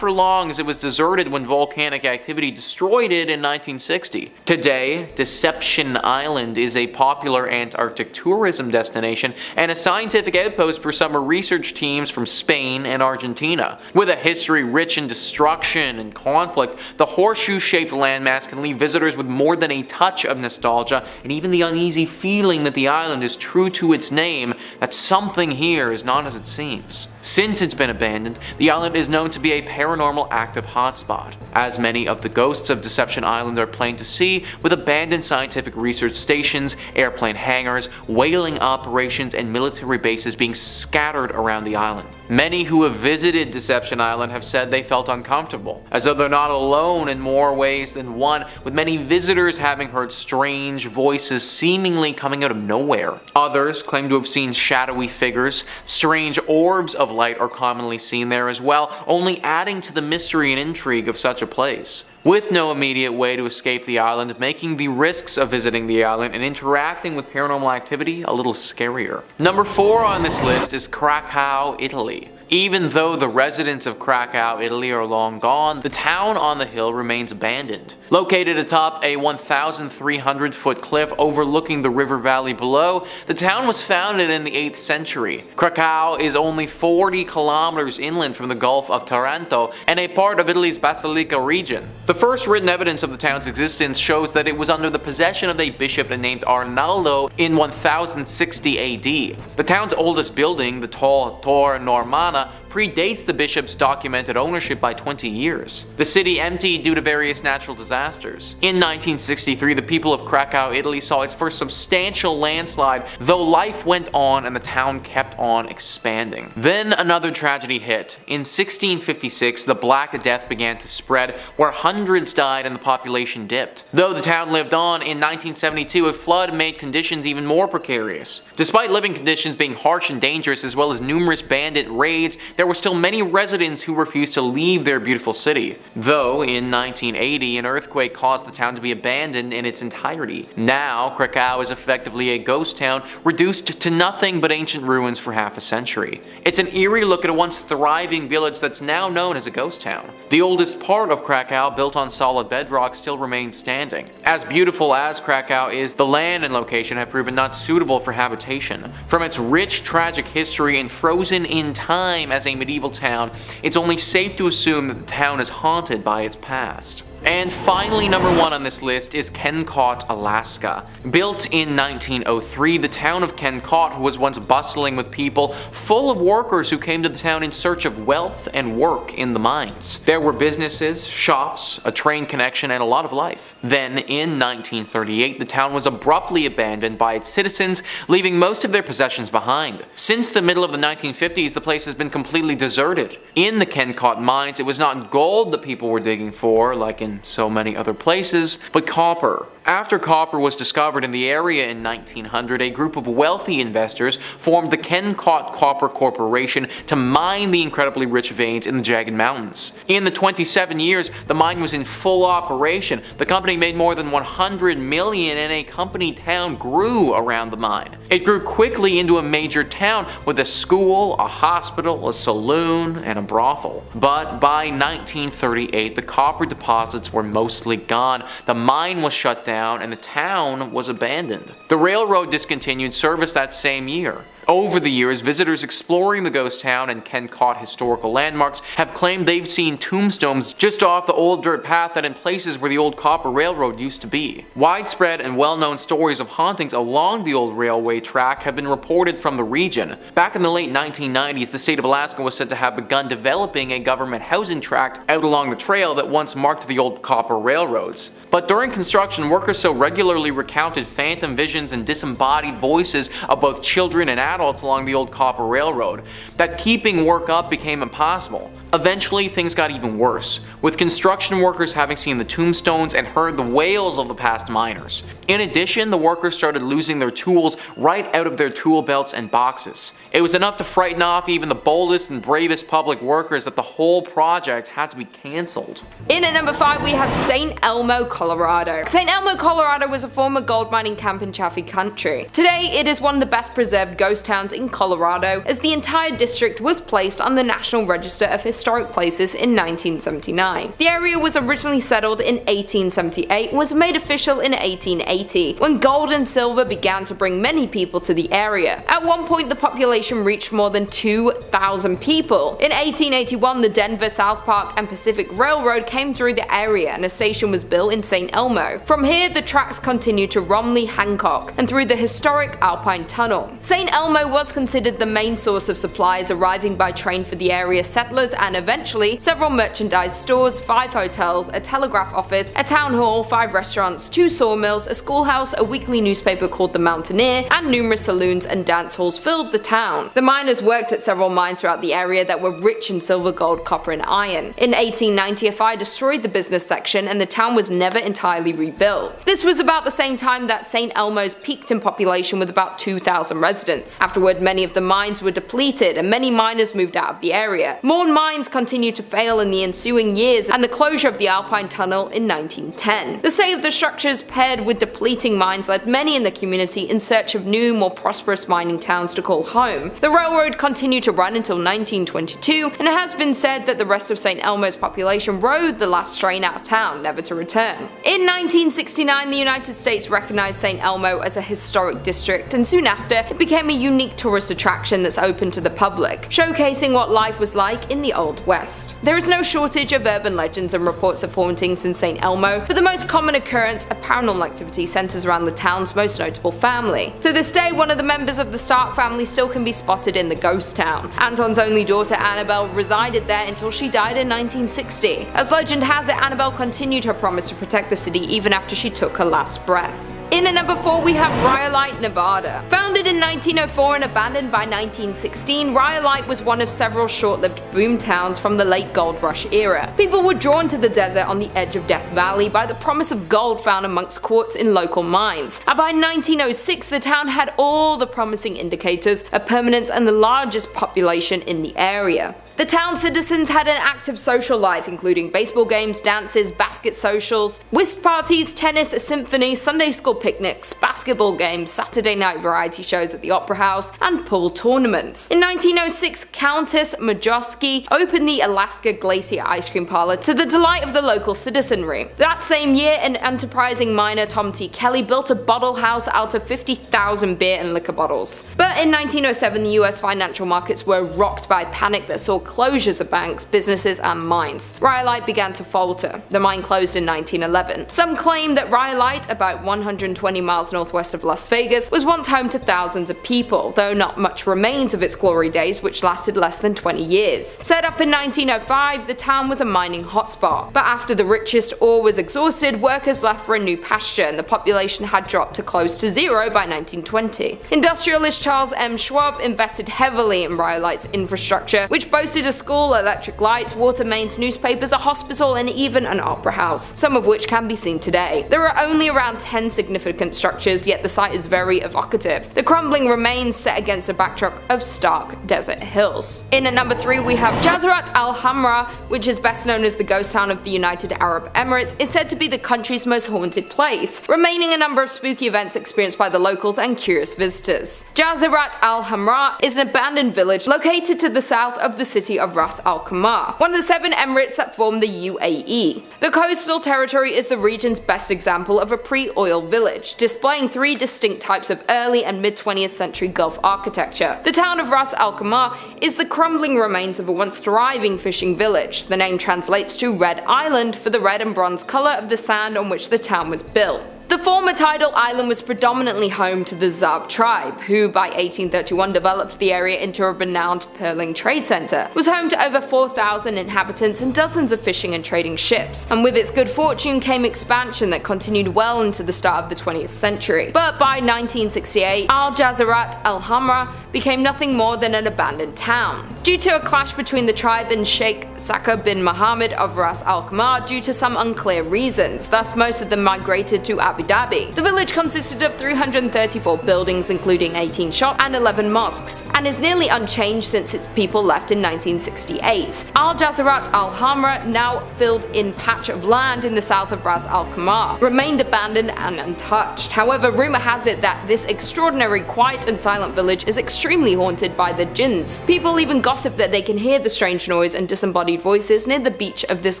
long, as it was deserted when volcanic activity destroyed it in 1960. Today, Deception Island is a popular Antarctic tourism destination and a scientific outpost for summer research teams from Spain and Argentina. With a history rich in destruction and conflict, the horseshoe-shaped landmass can leave visitors with more than a touch of nostalgia and even the uneasy feeling that the island is true to its name, that something here is not as it seems. Since it's been abandoned, the island is known to be a paranormal active hotspot, as many of the ghosts of Deception Island are plain to see, with abandoned scientific research stations, airplane hangars, whaling operations, and military bases being scattered around the island. Many who have visited Deception Island have said they felt uncomfortable, as though they're not alone in more ways than one, with many visitors having heard strange voices seemingly coming out of nowhere. Others claim to have seen shadowy figures. Strange orbs of light are commonly seen there as well, only adding to the mystery and intrigue of such a place. With no immediate way to escape the island, making the risks of visiting the island and interacting with paranormal activity a little scarier. Number 4 on this list is Craco, Italy. Even though the residents of Craco, Italy are long gone, the town on the hill remains abandoned. Located atop a 1,300-foot cliff overlooking the river valley below, the town was founded in the 8th century. Craco is only 40 kilometers inland from the Gulf of Taranto and a part of Italy's Basilicata region. The first written evidence of the town's existence shows that it was under the possession of a bishop named Arnaldo in 1060 AD. The town's oldest building, the tall Tor Normanna, predates the bishop's documented ownership by 20 years. The city emptied due to various natural disasters disasters. In 1963, the people of Craco, Italy saw its first substantial landslide, though life went on and the town kept on expanding. Then another tragedy hit. In 1656, the Black Death began to spread, where hundreds died and the population dipped. Though the town lived on, in 1972 a flood made conditions even more precarious. Despite living conditions being harsh and dangerous, as well as numerous bandit raids, there were still many residents who refused to leave their beautiful city. Though, in 1980, an earthquake caused the town to be abandoned in its entirety. Now, Craco is effectively a ghost town, reduced to nothing but ancient ruins for half a century. It's an eerie look at a once thriving village that's now known as a ghost town. The oldest part of Craco, built on solid bedrock, still remains standing. As beautiful as Craco is, the land and location have proven not suitable for habitation. From its rich, tragic history and frozen in time as a medieval town, it's only safe to assume that the town is haunted by its past. And finally, number 1 on this list is Kennecott, Alaska. Built in 1903, the town of Kennecott was once bustling with people, full of workers who came to the town in search of wealth and work in the mines. There were businesses, shops, a train connection, and a lot of life. Then, in 1938, the town was abruptly abandoned by its citizens, leaving most of their possessions behind. Since the middle of the 1950s, the place has been completely deserted. In the Kennecott mines, it was not gold that people were digging for, like in so many other places, but copper. After copper was discovered in the area in 1900, a group of wealthy investors formed the Kennecott Copper Corporation to mine the incredibly rich veins in the jagged mountains. In the 27 years the mine was in full operation, the company made more than $100 million and a company town grew around the mine. It grew quickly into a major town with a school, a hospital, a saloon, and a brothel. But by 1938, the copper deposits were mostly gone, the mine was shut down, and the town was abandoned. The railroad discontinued service that same year. Over the years, visitors exploring the ghost town and Kennecott historical landmarks have claimed they've seen tombstones just off the old dirt path and in places where the old copper railroad used to be. Widespread and well-known stories of hauntings along the old railway track have been reported from the region. Back in the late 1990s, the state of Alaska was said to have begun developing a government housing tract out along the trail that once marked the old copper railroads. But during construction, workers so regularly recounted phantom visions and disembodied voices of both children and adults along the old copper railroad that keeping work up became impossible. Eventually, things got even worse, with construction workers having seen the tombstones and heard the wails of the past miners. In addition, the workers started losing their tools right out of their tool belts and boxes. It was enough to frighten off even the boldest and bravest public workers that the whole project had to be cancelled. In at number 5 we have St. Elmo, Colorado. St. Elmo, Colorado was a former gold mining camp in Chaffee Country. Today it is one of the best preserved ghost towns in Colorado, as the entire district was placed on the National Register of Historic Places in 1979. The area was originally settled in 1878 and was made official in 1880, when gold and silver began to bring many people to the area. At one point the population reached more than 2,000 people. In 1881 the Denver, South Park and Pacific Railroad came through the area and a station was built in St. Elmo. From here the tracks continued to Romney, Hancock, and through the historic Alpine Tunnel. St. Elmo was considered the main source of supplies arriving by train for the area settlers, and eventually several merchandise stores, 5 hotels, a telegraph office, a town hall, 5 restaurants, 2 sawmills, a schoolhouse, a weekly newspaper called The Mountaineer, and numerous saloons and dance halls filled the town. The miners worked at several mines throughout the area that were rich in silver, gold, copper, and iron. In 1890 a fire destroyed the business section and the town was never entirely rebuilt. This was about the same time that St. Elmo's peaked in population with about 2,000 residents. Afterward, many of the mines were depleted and many miners moved out of the area. More mines continued to fail in the ensuing years, and the closure of the Alpine Tunnel in 1910. The state of the structures paired with depleting mines led many in the community in search of new, more prosperous mining towns to call home. The railroad continued to run until 1922, and it has been said that the rest of St. Elmo's population rode the last train out of town, never to return. In 1969, the United States recognized St. Elmo as a historic district, and soon after, it became a unique tourist attraction that's open to the public, showcasing what life was like in the old Old West. There is no shortage of urban legends and reports of hauntings in St. Elmo, but the most common occurrence of paranormal activity centers around the town's most notable family. To this day, one of the members of the Stark family still can be spotted in the ghost town. Anton's only daughter Annabelle resided there until she died in 1960. As legend has it, Annabelle continued her promise to protect the city even after she took her last breath. In at number 4 we have Rhyolite, Nevada. Founded in 1904 and abandoned by 1916, Rhyolite was one of several short-lived boom towns from the late gold rush era. People were drawn to the desert on the edge of Death Valley by the promise of gold found amongst quartz in local mines, and by 1906 the town had all the promising indicators of permanence and the largest population in the area. The town's citizens had an active social life, including baseball games, dances, basket socials, whist parties, tennis, a symphony, Sunday school picnics, basketball games, Saturday night variety shows at the Opera House, and pool tournaments. In 1906, Countess Majowski opened the Alaska Glacier Ice Cream Parlor to the delight of the local citizenry. That same year, an enterprising miner, Tom T. Kelly, built a bottle house out of 50,000 beer and liquor bottles. But in 1907, the US financial markets were rocked by panic that saw closures of banks, businesses, and mines. Rhyolite began to falter. The mine closed in 1911. Some claim that Rhyolite, about 120 miles northwest of Las Vegas, was once home to thousands of people, though not much remains of its glory days, which lasted less than 20 years. Set up in 1905, the town was a mining hotspot, but after the richest ore was exhausted, workers left for a new pasture, and the population had dropped to close to zero by 1920. Industrialist Charles M. Schwab invested heavily in Rhyolite's infrastructure, which boasted a school, electric lights, water mains, newspapers, a hospital, and even an opera house, some of which can be seen today. There are only around 10 significant structures, yet the site is very evocative. The crumbling remains set against a backdrop of stark desert hills. In at number 3 we have Jazrat al-Hamra, which is best known as the ghost town of the United Arab Emirates, is said to be the country's most haunted place, remaining a number of spooky events experienced by the locals and curious visitors. Jazrat al-Hamra is an abandoned village located to the south of the city of Ras Al Khaimah, one of the 7 emirates that form the UAE. The coastal territory is the region's best example of a pre-oil village, displaying 3 distinct types of early and mid-20th century Gulf architecture. The town of Ras Al Khaimah is the crumbling remains of a once thriving fishing village. The name translates to Red Island for the red and bronze color of the sand on which the town was built. The former tidal island was predominantly home to the Zab tribe, who by 1831 developed the area into a renowned pearling trade center, was home to over 4,000 inhabitants and dozens of fishing and trading ships, and with its good fortune came expansion that continued well into the start of the 20th century. But by 1968, Al-Jazrat al-Hamra became nothing more than an abandoned town, due to a clash between the tribe and Sheikh Saka bin Mohammed of Ras Al Khaimah due to some unclear reasons. Thus most of them migrated to Abu Dhabi. The village consisted of 334 buildings, including 18 shops and 11 mosques, and is nearly unchanged since its people left in 1968. Al-Jazrat al-Hamra, now filled-in patch of land in the south of Ras Al Khaimah, remained abandoned and untouched. However, rumor has it that this extraordinary quiet and silent village is extremely haunted by the jinns. People even gossip that they can hear the strange noise and disembodied voices near the beach of this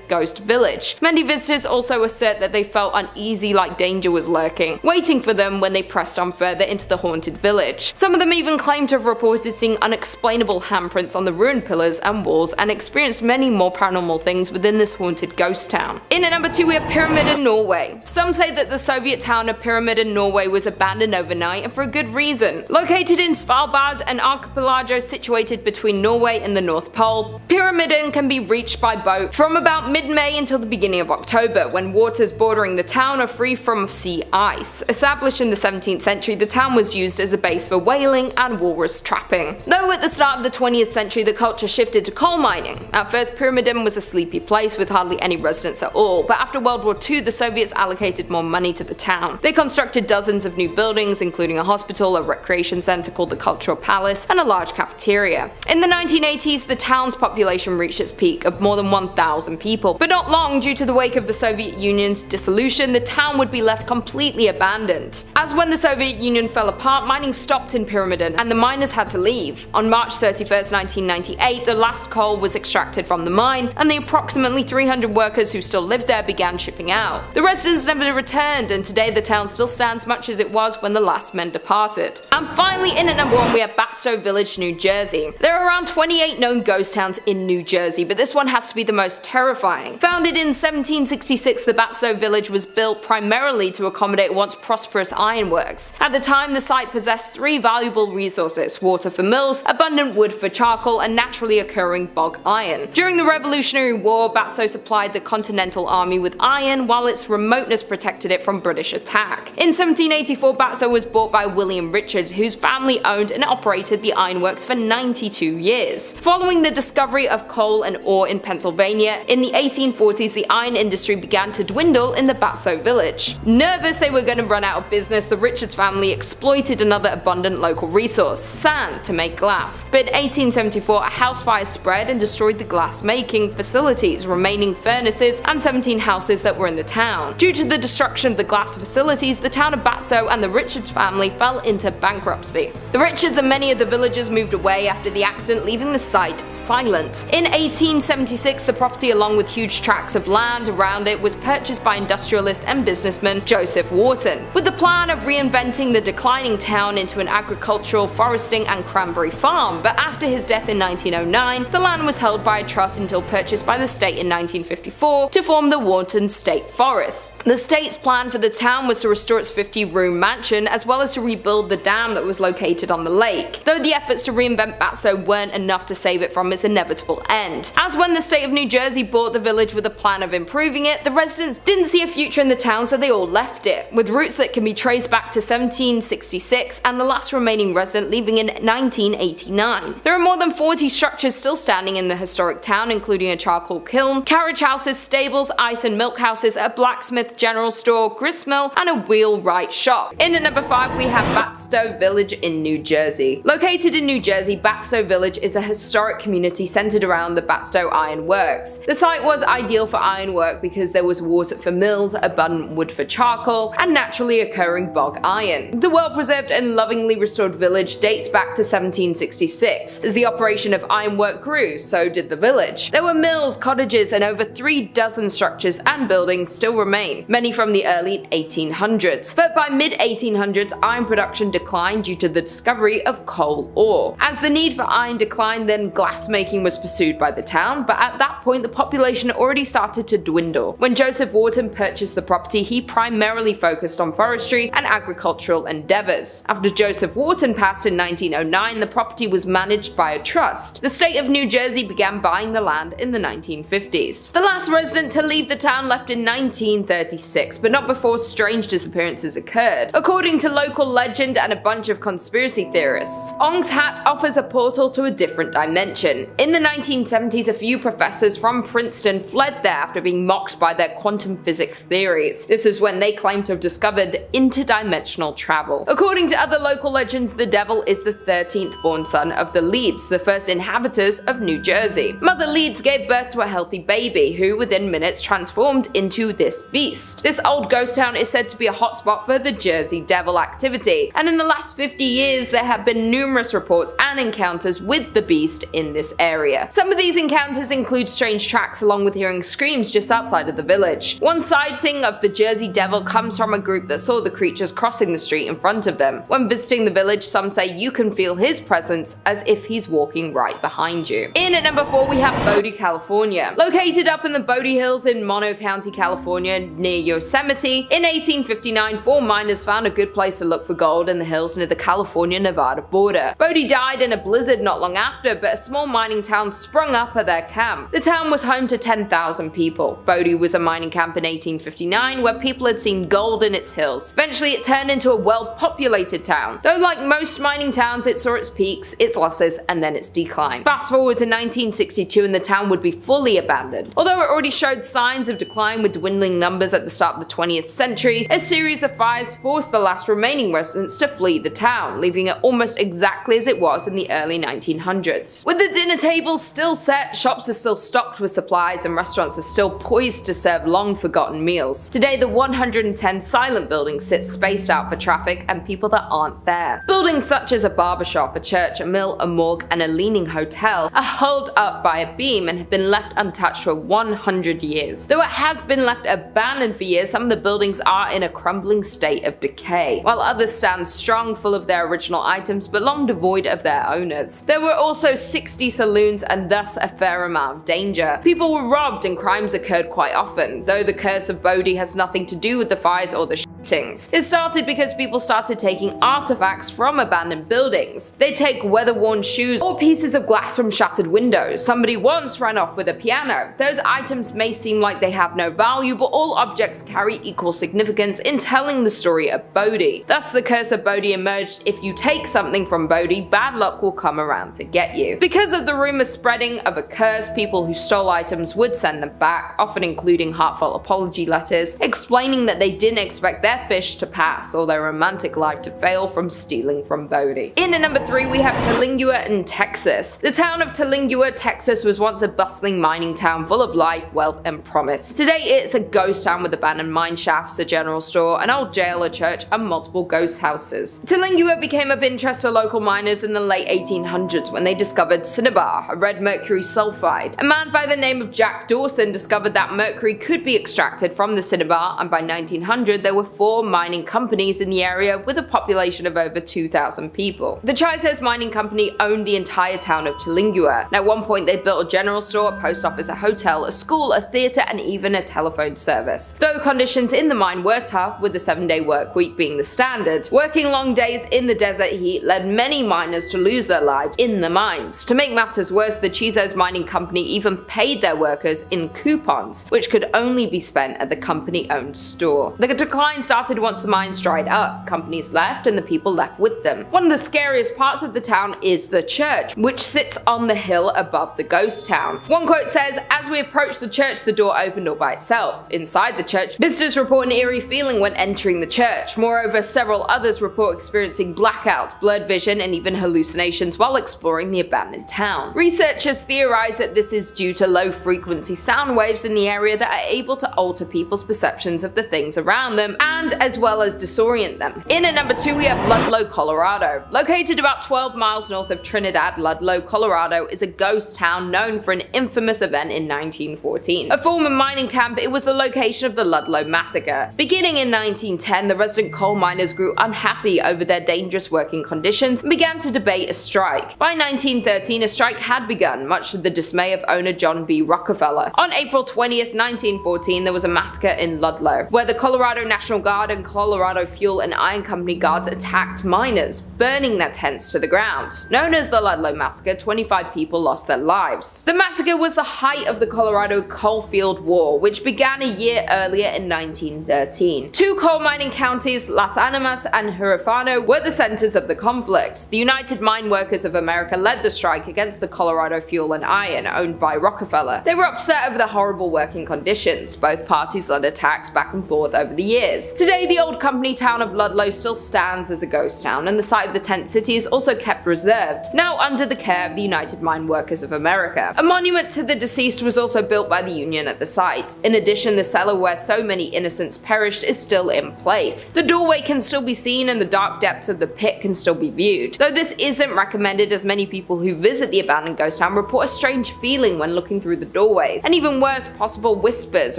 ghost village. Many visitors also assert that they felt uneasy, like danger was lurking, waiting for them when they pressed on further into the haunted village. Some of them even claim to have reported seeing unexplainable handprints on the ruined pillars and walls, and experienced many more paranormal things within this haunted ghost town. In at number 2 we have Pyramiden, Norway. Some say that the Soviet town of Pyramiden, Norway was abandoned overnight, and for a good reason. Located in Svalbard, an archipelago situated between Norway and the North Pole, Pyramiden can be reached by boat from about mid-May until the beginning of October, when waters bordering the town are free from sea ice. Established in the 17th century, the town was used as a base for whaling and walrus trapping. Though at the start of the 20th century the culture shifted to coal mining. At first Pyramiden was a sleepy place with hardly any residents at all, but after World War II the Soviets allocated more money to the town. They constructed dozens of new buildings, including a hospital, a recreation centre called the Cultural Palace, and a large cafeteria. In the 1980s the town's population reached its peak of more than 1,000 people, but not long due to the wake of the Soviet Union's dissolution the town would be left completely abandoned. As when the Soviet Union fell apart, mining stopped in Pyramiden and the miners had to leave. On March 31st, 1998, the last coal was extracted from the mine and the approximately 300 workers who still lived there began shipping out. The residents never returned, and today the town still stands much as it was when the last men departed. And finally, in at number 1 we have Batsto Village, New Jersey. There are around 28 known ghost towns in New Jersey, but this one has to be the most terrifying. Founded in 1766, the Batsto village was built primarily to accommodate once prosperous ironworks. At the time, the site possessed three valuable resources: water for mills, abundant wood for charcoal, and naturally occurring bog iron. During the Revolutionary War, Batsto supplied the Continental Army with iron, while its remoteness protected it from British attack. In 1784, Batsto was bought by William Richards, whose family owned and operated the ironworks for 92 years. Following the discovery of coal and ore in Pennsylvania, in the 1840s the iron industry began to dwindle in the Batsto village. Nervous they were going to run out of business, the Richards family exploited another abundant local resource, sand, to make glass. But in 1874 a house fire spread and destroyed the glass making facilities, remaining furnaces, and 17 houses that were in the town. Due to the destruction of the glass facilities, the town of Batsto and the Richards family fell into bankruptcy. The Richards and many of the villagers moved away after the accident, leaving the site silent. In 1876, the property, along with huge tracts of land around it, was purchased by industrialist and businessman Joseph Wharton, with the plan of reinventing the declining town into an agricultural, foresting, and cranberry farm. But after his death in 1909, the land was held by a trust until purchased by the state in 1954 to form the Wharton State Forest. The state's plan for the town was to restore its 50-room mansion, as well as to rebuild the dam that was located on the lake, though the efforts to reinvent Batsto weren't enough to save it from its inevitable end. As when the state of New Jersey bought the village with a plan of improving it, the residents didn't see a future in the town, so they all left it, with roots that can be traced back to 1766 and the last remaining resident leaving in 1989. There are more than 40 structures still standing in the historic town, including a charcoal kiln, carriage houses, stables, ice and milk houses, a blacksmith, general store, gristmill, and a wheelwright shop. In at number 5 we have Batsto Village in New Jersey. Located in New Jersey, Batsto Village is a historic community centered around the Batsto Iron Works. The site was ideal for ironwork because there was water for mills, abundant wood for charcoal, and naturally occurring bog iron. The well-preserved and lovingly restored village dates back to 1766. As the operation of ironwork grew, so did the village. There were mills, cottages, and over 3 dozen structures and buildings still remain, many from the early 1800s. But by mid-1800s, iron production declined due to the discovery of coal ore. As the need for iron declined, then glass making was pursued by the town, but at that point the population already started to dwindle. When Joseph Wharton purchased the property, he primarily focused on forestry and agricultural endeavors. After Joseph Wharton passed in 1909, the property was managed by a trust. The state of New Jersey began buying the land in the 1950s. The last resident to leave the town left in 1936, but not before strange disappearances occurred. According to local legend and a bunch of conspiracy theorists, Ong's Hat offers a portal to a different dimension. In the 1970s, a few professors from Princeton fled there after being mocked by their quantum physics theories. This was when they claimed to have discovered interdimensional travel. According to other local legends, the devil is the 13th born son of the Leeds, the first inhabitants of New Jersey. Mother Leeds gave birth to a healthy baby, who within minutes transformed into this beast. This old ghost town is said to be a hotspot for the Jersey Devil activity, and in the last 50 years there have been numerous reports and encounters with the beast in this area. Some of these encounters include strange tracks along with hearing screams just outside of the village. One sighting of the Jersey Devil comes from a group that saw the creatures crossing the street in front of them. When visiting the village, some say you can feel his presence as if he's walking right behind you. In at number 4 we have Bodie, California. Located up in the Bodie Hills in Mono County, California, near Yosemite, in 1859 4 miners found a good place to look for gold in the hills near the California-Nevada border. Bodie died in a blizzard not long after, but a small mining town sprung up at their camp. The town was home to 10,000 people. Bodie was a mining camp in 1859 where people had seen gold in its hills. Eventually it turned into a well-populated town, though like most mining towns it saw its peaks, its losses, and then its decline. Fast forward to 1962 and the town would be fully abandoned. Although it already showed signs of decline with dwindling numbers at the start of the 20th century, a series of fires forced the last remaining residents to flee the town, leaving it almost exactly as it was in the early 1900s. With the dinner tables still set, shops are still stocked with supplies, and restaurants are still poised to serve long-forgotten meals. Today, the 110 silent buildings sit spaced out for traffic and people that aren't there. Buildings such as a barbershop, a church, a mill, a morgue, and a leaning hotel are held up by a beam and have been left untouched for 100 years. Though it has been left abandoned for years, some of the buildings are in a crumbling state of decay, while others stand strong, full of their original items but long devoid of their owners. There were also 60 saloons and thus a fair amount of danger. People were robbed and crimes occurred quite often, though the curse of Bodie has nothing to do with the fires or the shootings. It started because people started taking artifacts from abandoned buildings. They take weather-worn shoes or pieces of glass from shattered windows. Somebody once ran off with a piano. Those items may seem like they have no value, but all objects carry equal significance in telling the story of Bodie. Thus the curse of Bodie emerged: if you take something from Bodie, bad luck will come around to get you. Because of the rumor spreading of a curse, people who stole items would send them back, often including heartfelt apology letters, explaining that they didn't expect their fish to pass or their romantic life to fail from stealing from Bodie. In at number 3 we have Terlingua in Texas. The town of Terlingua, Texas was once a bustling mining town full of life, wealth and promise. Today it's a ghost town with abandoned mine shafts, a general store, an old jail, a church and multiple ghost houses. Terlingua became of interest to local miners in the late 1800s when they discovered cinnabar, a red mercury sulfide. A man by the name of Jack Dawson discovered that mercury could be extracted from the cinnabar, and by 1900 there were 4 mining companies in the area with a population of over 2,000 people. The Chisos Mining Company owned the entire town of Terlingua, and at one point they built a general store, a post office, a hotel, a school, a theatre and even a telephone service. Though conditions in the mine were tough, with the 7-day work week being the standard, working long days in the desert heat led many miners to lose their lives in the mines. To make matters worse, the Chisos Mining Company even paid their workers in coupons, which could only be spent at the company-owned store. The decline started once the mines dried up. Companies left and the people left with them. One of the scariest parts of the town is the church, which sits on the hill above the ghost town. One quote says, "As we approached the church, the door opened all by itself. Inside the church, visitors report an eerie feeling when entering the church. Moreover, several others report experiencing blackouts, blurred vision and even hallucinations while exploring the abandoned town." Researchers theorize that this is due to low-frequency sound waves in the area that are able to alter people's perceptions of the things around them, and as well as disorient them. In at number 2 we have Ludlow, Colorado. Located about 12 miles north of Trinidad, Ludlow, Colorado is a ghost town known for an infamous event in 1914. A former mining camp, it was the location of the Ludlow Massacre. Beginning in 1910, the resident coal miners grew unhappy over their dangerous working conditions and began to debate a strike. By 1913, a strike had begun, much to the dismay of owner John B. Rockefeller. On April 20th, 1914, there was a massacre in Ludlow, where the Colorado National Guard and Colorado Fuel and Iron Company guards attacked miners, burning their tents to the ground. Known as the Ludlow Massacre, 25 people lost their lives. The massacre was the height of the Colorado Coalfield War, which began a year earlier in 1913. 2 coal mining counties, Las Animas and Huerfano, were the centers of the conflict. The United Mine Workers of America led the strike against the Colorado Fuel and Iron, owned by Rockefeller. They were upset over the horrible working conditions. Both parties led attacks back and forth over the years. Today, the old company town of Ludlow still stands as a ghost town, and the site of the tent city is also kept preserved, now under the care of the United Mine Workers of America. A monument to the deceased was also built by the Union at the site. In addition, the cellar where so many innocents perished is still in place. The doorway can still be seen and the dark depths of the pit can still be viewed. Though this isn't recommended, as many people who visit the abandoned ghost town report a strange feeling when looking through the doorway, and even worse, possible whispers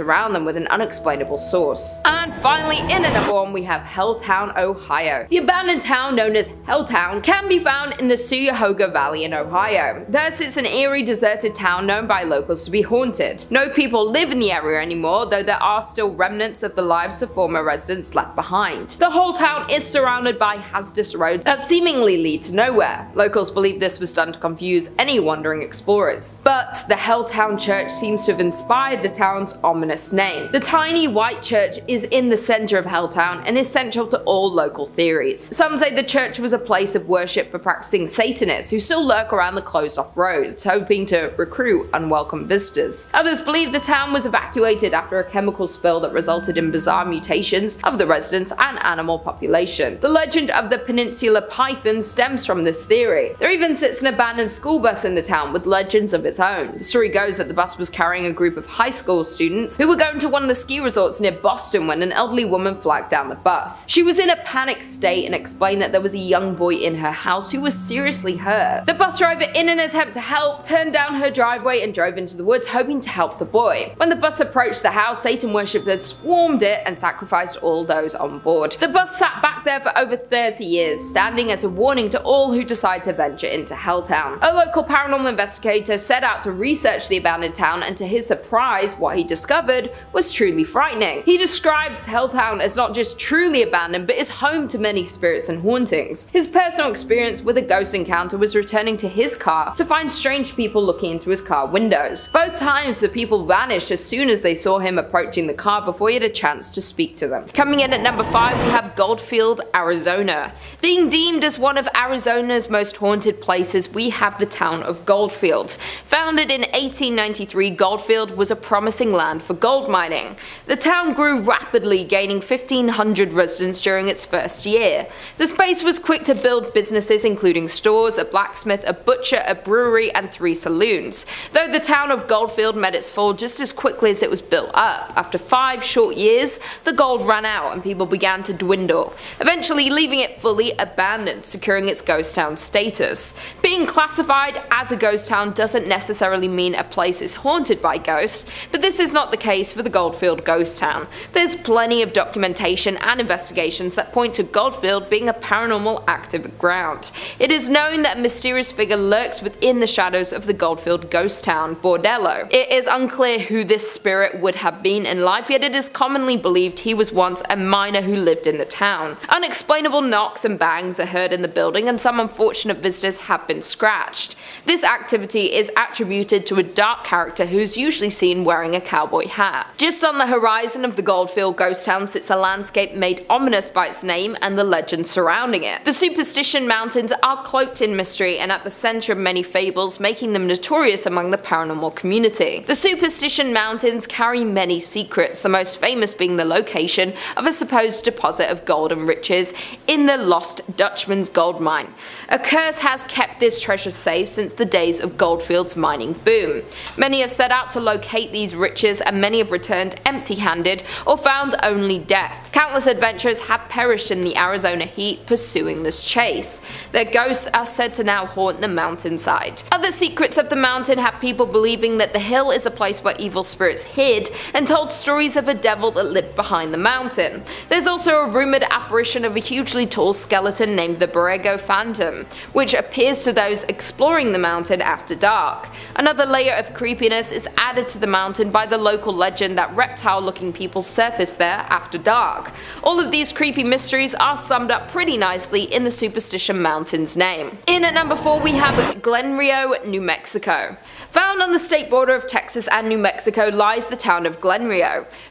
around them with an unexplainable source. And finally, in at number 1 we have Helltown, Ohio. The abandoned town known as Helltown can be found in the Cuyahoga Valley in Ohio. Thus, it's an eerie, deserted town known by locals to be haunted. No people live in the area anymore, though there are still remnants of the lives of former residents left behind. The whole town is surrounded by hazardous roads that seemingly lead to nowhere. Locals believe this was done to confuse any wandering explorers. But the Helltown Church seems to have inspired the town's ominous name. The tiny white church is in the center of Helltown and is central to all local theories. Some say the church was a place of worship for practicing Satanists who still lurk around the closed-off roads, hoping to recruit unwelcome visitors. Others believe the town was evacuated after a chemical spill that resulted in bizarre mutations of the residents and animal population. The legend of the Peninsula Python stems from this theory. There even sits an abandoned school bus in the town with legends of its own. The story goes that the bus was carrying a group of high school students who were going to one of the ski resorts near Boston when an elderly woman and flag down the bus. She was in a panicked state and explained that there was a young boy in her house who was seriously hurt. The bus driver, in an attempt to help, turned down her driveway and drove into the woods hoping to help the boy. When the bus approached the house, Satan worshippers swarmed it and sacrificed all those on board. The bus sat back there for over 30 years, standing as a warning to all who decide to venture into Helltown. A local paranormal investigator set out to research the abandoned town, and to his surprise, what he discovered was truly frightening. He describes Helltown as not just truly abandoned, but is home to many spirits and hauntings. His personal experience with a ghost encounter was returning to his car to find strange people looking into his car windows. Both times the people vanished as soon as they saw him approaching the car before he had a chance to speak to them. Coming in at number 5, we have Goldfield, Arizona. Being deemed as one of Arizona's most haunted places, we have the town of Goldfield. Founded in 1893, Goldfield was a promising land for gold mining. The town grew rapidly, gaining 1,500 residents during its first year. The space was quick to build businesses including stores, a blacksmith, a butcher, a brewery, and 3 saloons. Though the town of Goldfield met its fall just as quickly as it was built up. After 5 short years, the gold ran out and people began to dwindle, eventually leaving it fully abandoned, securing its ghost town status. Being classified as a ghost town doesn't necessarily mean a place is haunted by ghosts, but this is not the case for the Goldfield ghost town. There's plenty of documentation and investigations that point to Goldfield being a paranormal active ground. It is known that a mysterious figure lurks within the shadows of the Goldfield ghost town, Bordello. It is unclear who this spirit would have been in life, yet it is commonly believed he was once a miner who lived in the town. Unexplainable knocks and bangs are heard in the building, and some unfortunate visitors have been scratched. This activity is attributed to a dark character who's usually seen wearing a cowboy hat. Just on the horizon of the Goldfield ghost town sits a landscape made ominous by its name and the legend surrounding it. The Superstition Mountains are cloaked in mystery and at the center of many fables, making them notorious among the paranormal community. The Superstition Mountains carry many secrets, the most famous being the location of a supposed deposit of gold and riches in the Lost Dutchman's gold mine. A curse has kept this treasure safe since the days of Goldfield's mining boom. Many have set out to locate these riches, and many have returned empty-handed or found only death. Countless adventurers have perished in the Arizona heat pursuing this chase. Their ghosts are said to now haunt the mountainside. Other secrets of the mountain have people believing that the hill is a place where evil spirits hid and told stories of a devil that lived behind the mountain. There's also a rumored apparition of a hugely tall skeleton named the Borrego Phantom, which appears to those exploring the mountain after dark. Another layer of creepiness is added to the mountain by the local legend that reptile-looking people surface there after dark. All of these creepy mysteries are summed up pretty nicely in the Superstition Mountain's name. In at number 4 we have Glen, New Mexico. Found on the state border of Texas and New Mexico lies the town of Glen.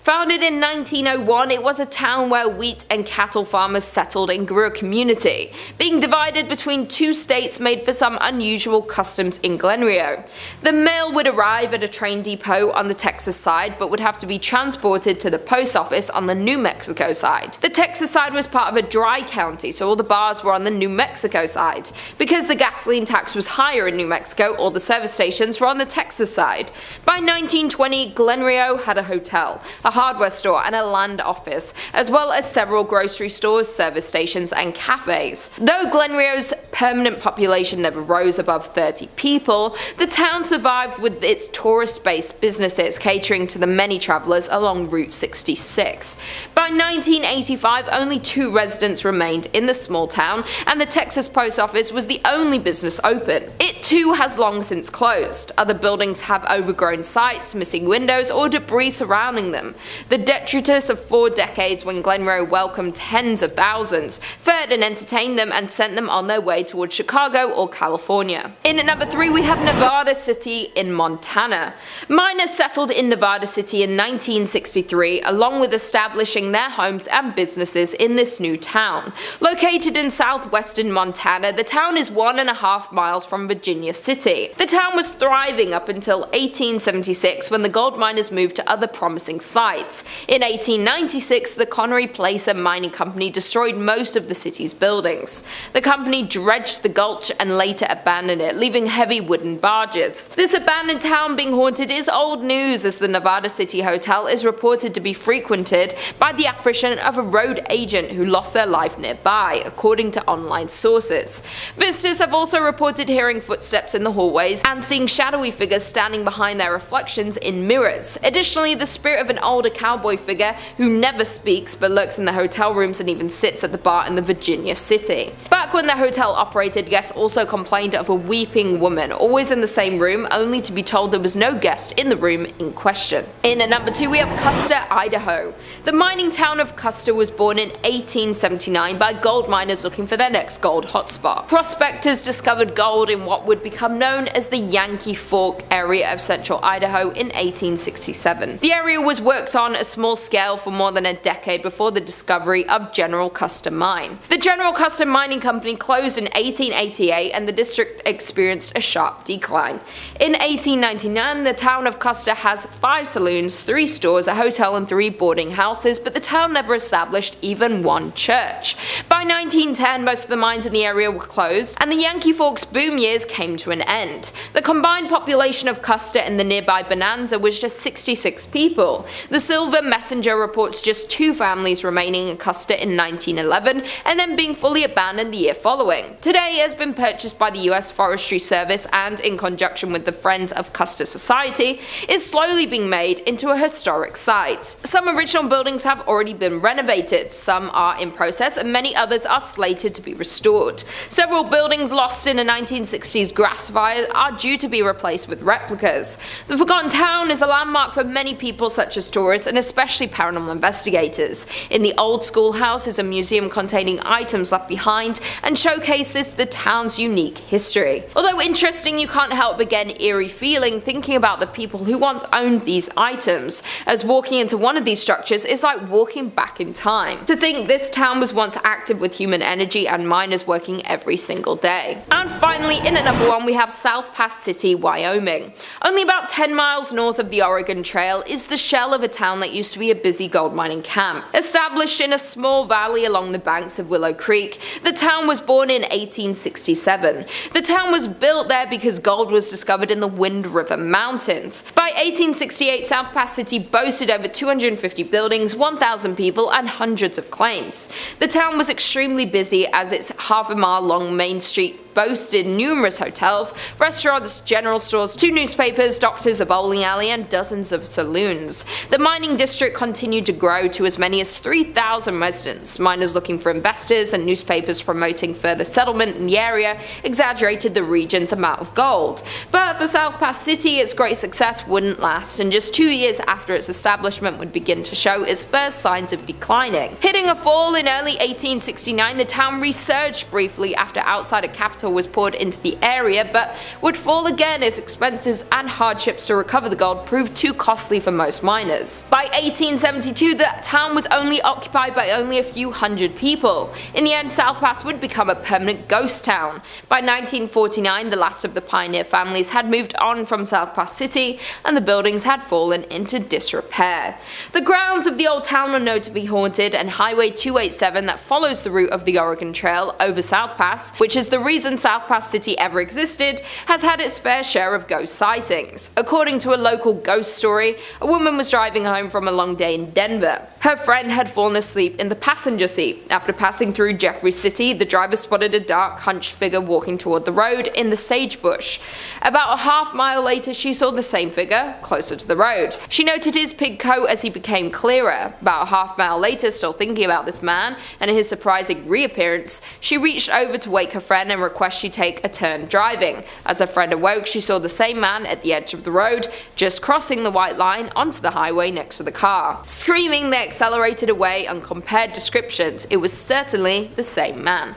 Founded in 1901, it was a town where wheat and cattle farmers settled and grew a community. Being divided between 2 states made for some unusual customs in Glen. The mail would arrive at a train depot on the Texas side, but would have to be transported to the post office on the New Mexico side. The Texas side was part of a dry county, so all the bars were on the New Mexico side. Because the gasoline tax was higher in New Mexico, all the service stations were on the Texas side. By 1920, Glen had a hotel, a hardware store, and a land office, as well as several grocery stores, service stations, and cafes. Though Glenrio's permanent population never rose above 30 people, the town survived with its tourist-based businesses catering to the many travelers along Route 66. By 1985, only 2 residents remained in the small town, and the Texas post office was the only business open. It too has long since closed. Other buildings have overgrown sites, missing windows, or debris surrounding them. The detritus of 4 decades when Glenroe welcomed tens of thousands, fed and entertained them, and sent them on their way towards Chicago or California. In at number 3 we have Nevada City in Montana. Miners settled in Nevada City in 1963, along with establishing their homes and businesses in this new town. Located in southwestern Montana, the town is 1.5 miles from Virginia City. The town was thriving up until 1876 when the gold miners moved to other promising sites. In 1896, the Connery Placer Mining Company destroyed most of the city's buildings. The company dredged the gulch and later abandoned it, leaving heavy wooden barges. This abandoned town being haunted is old news, as the Nevada City Hotel is reported to be frequented by by the apparition of a road agent who lost their life nearby, according to online sources. Visitors have also reported hearing footsteps in the hallways and seeing shadowy figures standing behind their reflections in mirrors. Additionally, the spirit of an older cowboy figure who never speaks but lurks in the hotel rooms and even sits at the bar in the Virginia city. Back when the hotel operated, guests also complained of a weeping woman, always in the same room, only to be told there was no guest in the room in question. In at number 2 we have Custer, Idaho. The mining town of Custer was born in 1879 by gold miners looking for their next gold hotspot. Prospectors discovered gold in what would become known as the Yankee Fork area of central Idaho in 1867. The area was worked on a small scale for more than a decade before the discovery of General Custer Mine. The General Custer Mining Company closed in 1888 and the district experienced a sharp decline. In 1899, the town of Custer has 5 saloons, 3 stores, a hotel and 3 boarding houses, but the town never established even one church. By 1910, most of the mines in the area were closed and the Yankee Forks boom years came to an end. The combined population of Custer and the nearby Bonanza was just 66 people. The Silver Messenger reports just 2 families remaining in Custer in 1911 and then being fully abandoned the year following. Today it has been purchased by the US Forestry Service and, in conjunction with the Friends of Custer Society, is slowly being made into a historic site. Some original buildings have already been renovated, some are in process and many others are slated to be restored. Several buildings lost in a 1960s grass fire are due to be replaced with replicas. The Forgotten Town is a landmark for many people such as tourists and especially paranormal investigators. In the old schoolhouse is a museum containing items left behind and showcases the town's unique history. Although interesting, you can't help but get an eerie feeling thinking about the people who once owned these items, as walking into one of these structures is like walking back in time. To think this town was once active with human energy and miners working every single day. And finally, in at number 1 we have South Pass City, Wyoming. Only about 10 miles north of the Oregon Trail is the shell of a town that used to be a busy gold mining camp. Established in a small valley along the banks of Willow Creek, the town was born in 1867. The town was built there because gold was discovered in the Wind River Mountains. By 1868, South Pass City boasted over 250 buildings, 1,000 people, and hundreds of claims. The town was extremely busy as its half-a-mile-long main street boasted numerous hotels, restaurants, general stores, 2 newspapers, doctors, a bowling alley, and dozens of saloons. The mining district continued to grow to as many as 3,000 residents. Miners looking for investors and newspapers promoting further settlement in the area exaggerated the region's amount of gold. But for South Pass City, its great success wouldn't last, and just 2 years after its establishment would begin to show its first signs of declining. Hitting a fall in early 1869, the town resurged briefly after outside a capital was poured into the area, but would fall again as expenses and hardships to recover the gold proved too costly for most miners. By 1872, the town was only occupied by only a few hundred people. In the end, South Pass would become a permanent ghost town. By 1949, the last of the pioneer families had moved on from South Pass City, and the buildings had fallen into disrepair. The grounds of the old town are known to be haunted, and Highway 287 that follows the route of the Oregon Trail over South Pass, which is the reason South Pass City ever existed, has had its fair share of ghost sightings. According to a local ghost story, a woman was driving home from a long day in Denver. Her friend had fallen asleep in the passenger seat. After passing through Jeffrey City, the driver spotted a dark, hunched figure walking toward the road in the sagebrush. About a half-mile later, she saw the same figure closer to the road. She noted his pig coat as he became clearer. About a half-mile later, still thinking about this man and his surprising reappearance, she reached over to wake her friend and request she take a turn driving. As her friend awoke, she saw the same man at the edge of the road, just crossing the white line onto the highway next to the car. Screaming, they accelerated away and compared descriptions. It was certainly the same man.